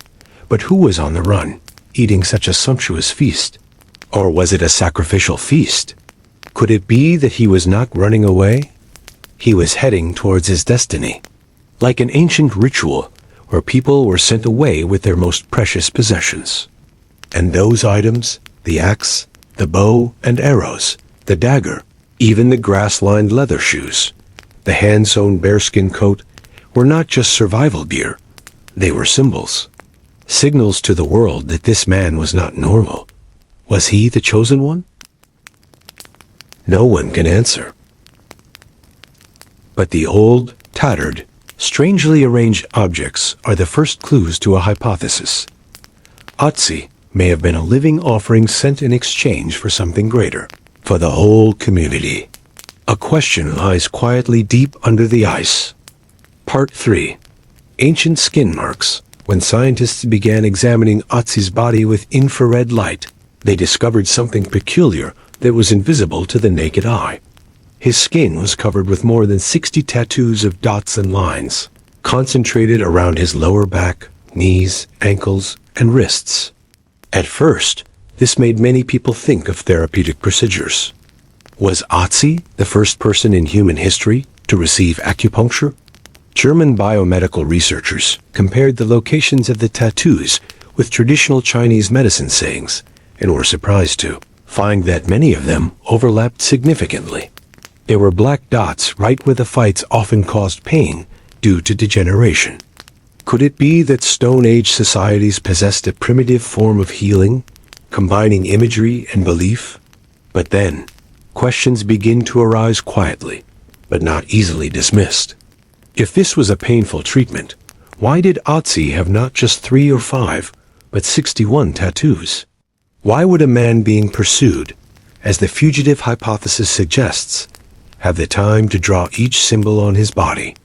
But who was on the run, eating such a sumptuous feast? Or was it a sacrificial feast? Could it be that he was not running away? He was heading towards his destiny. Like an ancient ritual where people were sent away with their most precious possessions. And those items, the axe, the bow and arrows, the dagger, even the grass-lined leather shoes, the hand-sewn bearskin coat, were not just survival gear. They were symbols. Signals to the world that this man was not normal. Was he the chosen one? No one can answer. But the old, tattered, strangely arranged objects are the first clues to a hypothesis. Otzi may have been a living offering sent in exchange for something greater, for the whole community. A question lies quietly deep under the ice. Part 3. Ancient skin marks. When scientists began examining Otzi's body with infrared light, they discovered something peculiar that was invisible to the naked eye. His skin was covered with more than 60 tattoos of dots and lines, concentrated around his lower back, knees, ankles, and wrists. At first, this made many people think of therapeutic procedures. Was Otzi the first person in human history to receive acupuncture? German biomedical researchers compared the locations of the tattoos with traditional Chinese medicine sayings and were surprised to find that many of them overlapped significantly. There were black dots right where the fights often caused pain due to degeneration. Could it be that Stone Age societies possessed a primitive form of healing, combining imagery and belief? But then, questions begin to arise quietly, but not easily dismissed. If this was a painful treatment, why did Otzi have not just 3 or 5, but 61 tattoos? Why would a man being pursued, as the fugitive hypothesis suggests, have the time to draw each symbol on his body?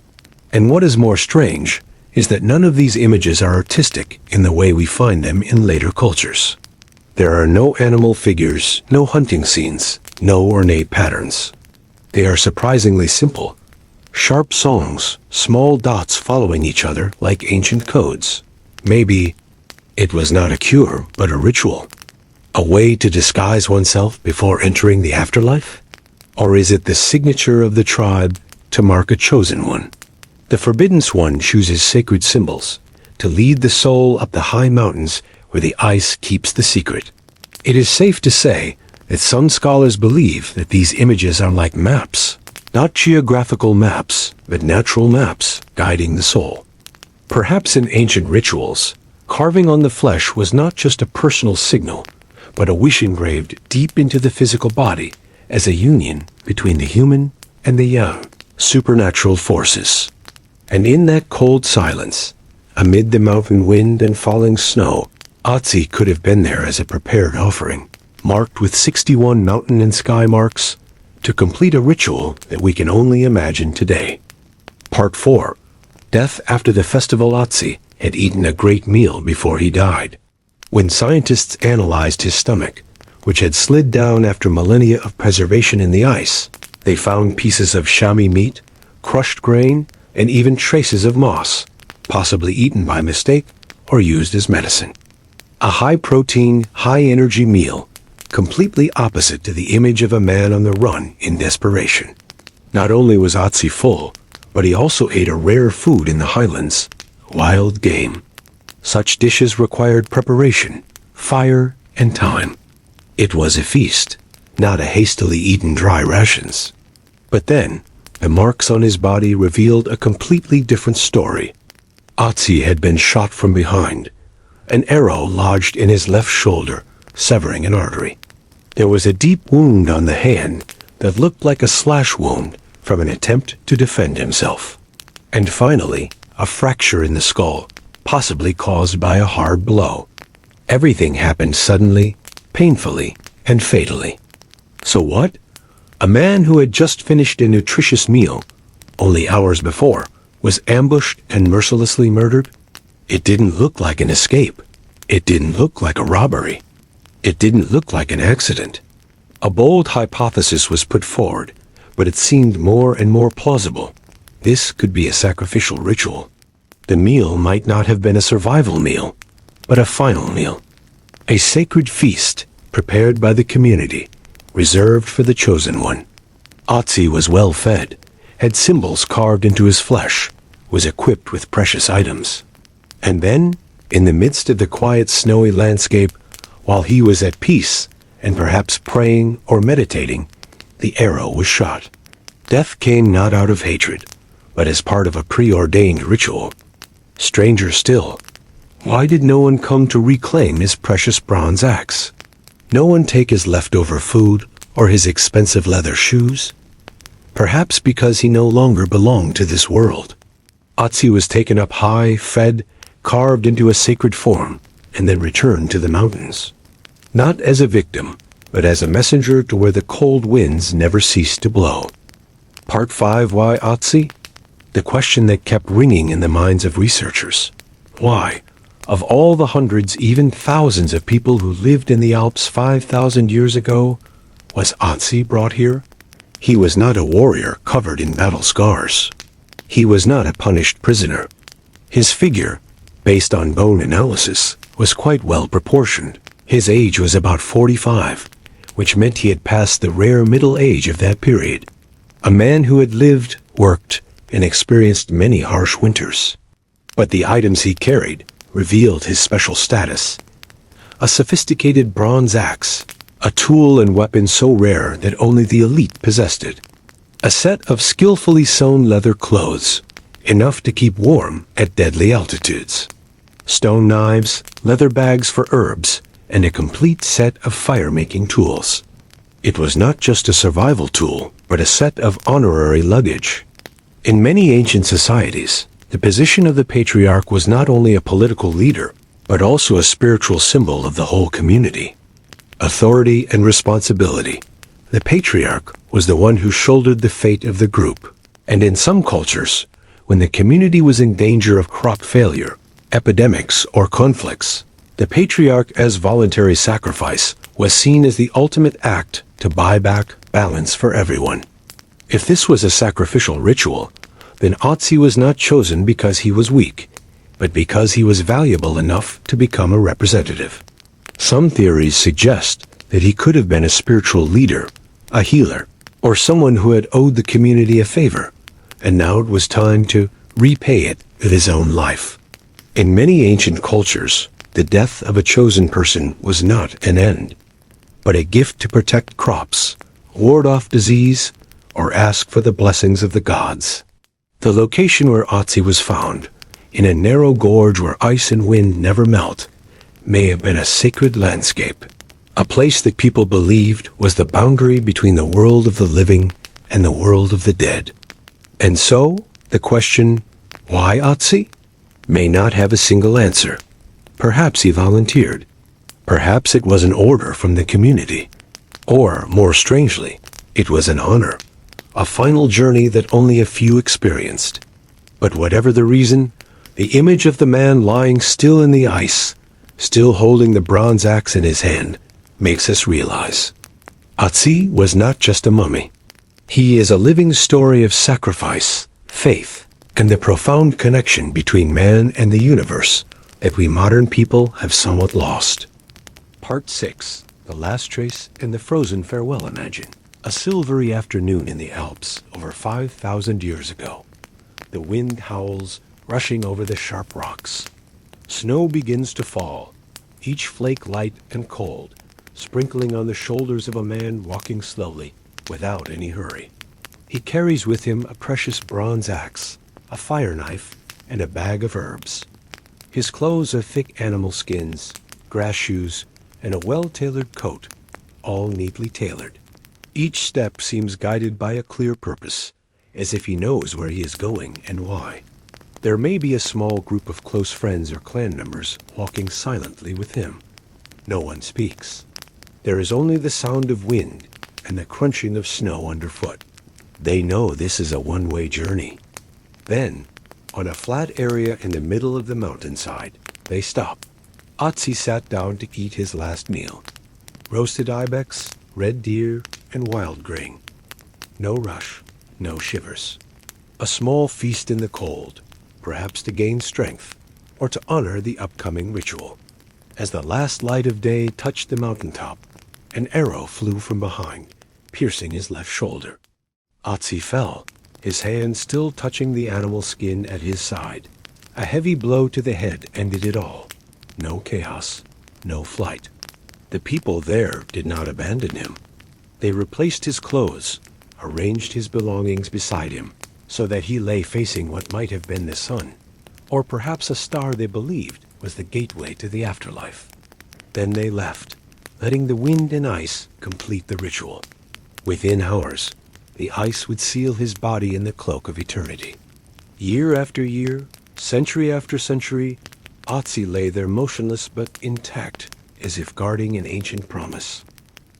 And what is more strange is that none of these images are artistic in the way we find them in later cultures. There are no animal figures, no hunting scenes, no ornate patterns. They are surprisingly simple. Sharp songs, small dots following each other like ancient codes. Maybe it was not a cure, but a ritual. A way to disguise oneself before entering the afterlife? Or is it the signature of the tribe to mark a chosen one? The Forbidden One chooses sacred symbols to lead the soul up the high mountains where the ice keeps the secret. It is safe to say that some scholars believe that these images are like maps, not geographical maps, but natural maps guiding the soul. Perhaps in ancient rituals, carving on the flesh was not just a personal signal, but a wish engraved deep into the physical body as a union between the human and the yang, supernatural forces. And in that cold silence, amid the mountain wind and falling snow, Otzi could have been there as a prepared offering, marked with 61 mountain and sky marks, to complete a ritual that we can only imagine today. Part 4. Death after the festival. Otzi had eaten a great meal before he died. When scientists analyzed his stomach, which had slid down after millennia of preservation in the ice, they found pieces of chamois meat, crushed grain, and even traces of moss, possibly eaten by mistake or used as medicine. A high-protein, high-energy meal, completely opposite to the image of a man on the run in desperation. Not only was Otzi full, but he also ate a rare food in the highlands, wild game. Such dishes required preparation, fire, and time. It was a feast, not a hastily eaten dry rations. But then, the marks on his body revealed a completely different story. Otzi had been shot from behind. An arrow lodged in his left shoulder, severing an artery. There was a deep wound on the hand that looked like a slash wound from an attempt to defend himself. And finally, a fracture in the skull, possibly caused by a hard blow. Everything happened suddenly, painfully, and fatally. So what? A man who had just finished a nutritious meal, only hours before, was ambushed and mercilessly murdered? It didn't look like an escape. It didn't look like a robbery. It didn't look like an accident. A bold hypothesis was put forward, but it seemed more and more plausible. This could be a sacrificial ritual. The meal might not have been a survival meal, but a final meal. A sacred feast prepared by the community, reserved for the chosen one. Otzi was well fed, had symbols carved into his flesh, was equipped with precious items. And then, in the midst of the quiet snowy landscape, while he was at peace and perhaps praying or meditating, the arrow was shot. Death came not out of hatred, but as part of a preordained ritual. Stranger still, why did no one come to reclaim his precious bronze axe? No one take his leftover food or his expensive leather shoes? Perhaps because he no longer belonged to this world. Otzi was taken up high, fed, carved into a sacred form, and then returned to the mountains. Not as a victim, but as a messenger to where the cold winds never ceased to blow. Part 5, why Otzi? The question that kept ringing in the minds of researchers. Why, of all the hundreds, even thousands of people who lived in the Alps 5,000 years ago, was Otzi brought here? He was not a warrior covered in battle scars. He was not a punished prisoner. His figure, based on bone analysis, was quite well proportioned. His age was about 45, which meant he had passed the rare middle age of that period. A man who had lived, worked, and experienced many harsh winters. But the items he carried revealed his special status. A sophisticated bronze axe, a tool and weapon so rare that only the elite possessed it. A set of skillfully sewn leather clothes, enough to keep warm at deadly altitudes. Stone knives, leather bags for herbs, and a complete set of fire-making tools. It was not just a survival tool, but a set of honorary luggage. In many ancient societies, the position of the patriarch was not only a political leader, but also a spiritual symbol of the whole community. Authority and responsibility. The patriarch was the one who shouldered the fate of the group. And in some cultures, when the community was in danger of crop failure, epidemics, or conflicts, the patriarch as voluntary sacrifice was seen as the ultimate act to buy back balance for everyone. If this was a sacrificial ritual, then Otzi was not chosen because he was weak, but because he was valuable enough to become a representative. Some theories suggest that he could have been a spiritual leader, a healer, or someone who had owed the community a favor, and now it was time to repay it with his own life. In many ancient cultures, the death of a chosen person was not an end, but a gift to protect crops, ward off disease, or ask for the blessings of the gods. The location where Otzi was found, in a narrow gorge where ice and wind never melt, may have been a sacred landscape, a place that people believed was the boundary between the world of the living and the world of the dead. And so, the question, why Otzi, may not have a single answer. Perhaps he volunteered. Perhaps it was an order from the community. Or, more strangely, it was an honor, a final journey that only a few experienced. But whatever the reason, the image of the man lying still in the ice, still holding the bronze axe in his hand, makes us realize Otzi was not just a mummy. He is a living story of sacrifice, faith, and the profound connection between man and the universe that we modern people have somewhat lost. Part 6. The last trace in the frozen farewell, imagine. A silvery afternoon in the Alps over 5,000 years ago. The wind howls, rushing over the sharp rocks. Snow begins to fall, each flake light and cold, sprinkling on the shoulders of a man walking slowly, without any hurry. He carries with him a precious bronze axe, a fire knife, and a bag of herbs. His clothes are thick animal skins, grass shoes, and a well-tailored coat, all neatly tailored. Each step seems guided by a clear purpose, as if he knows where he is going and why. There may be a small group of close friends or clan members walking silently with him. No one speaks. There is only the sound of wind and the crunching of snow underfoot. They know this is a one-way journey. Then, on a flat area in the middle of the mountainside, they stop. Otzi sat down to eat his last meal. Roasted ibex, red deer, and wild grain. No rush, no shivers. A small feast in the cold, perhaps to gain strength, or to honor the upcoming ritual. As the last light of day touched the mountaintop, an arrow flew from behind, piercing his left shoulder. Otzi fell, his hand still touching the animal skin at his side. A heavy blow to the head ended it all. No chaos, no flight. The people there did not abandon him. They replaced his clothes, arranged his belongings beside him, so that he lay facing what might have been the sun, or perhaps a star they believed was the gateway to the afterlife. Then they left, letting the wind and ice complete the ritual. Within hours, the ice would seal his body in the cloak of eternity. Year after year, century after century, Otzi lay there motionless but intact, as if guarding an ancient promise.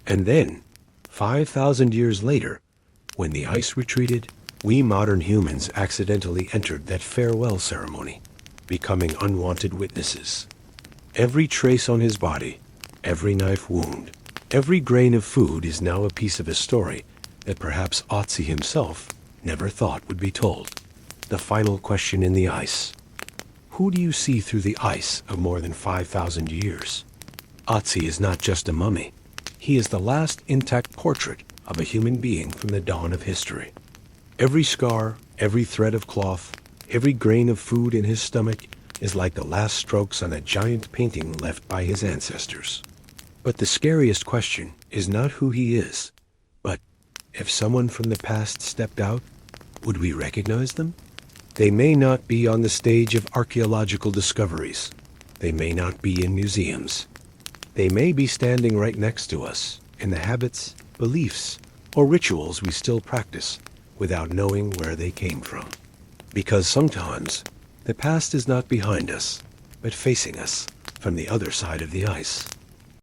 And then, 5,000 years later, when the ice retreated, we modern humans accidentally entered that farewell ceremony, becoming unwanted witnesses. Every trace on his body, every knife wound, every grain of food is now a piece of a story that perhaps Otzi himself never thought would be told. The final question in the ice. Who do you see through the ice of more than 5,000 years? Otzi is not just a mummy. He is the last intact portrait of a human being from the dawn of history. Every scar, every thread of cloth, every grain of food in his stomach is like the last strokes on a giant painting left by his ancestors. But the scariest question is not who he is, but if someone from the past stepped out, would we recognize them? They may not be on the stage of archaeological discoveries. They may not be in museums. They may be standing right next to us in the habits, beliefs, or rituals we still practice without knowing where they came from. Because sometimes the past is not behind us, but facing us from the other side of the ice.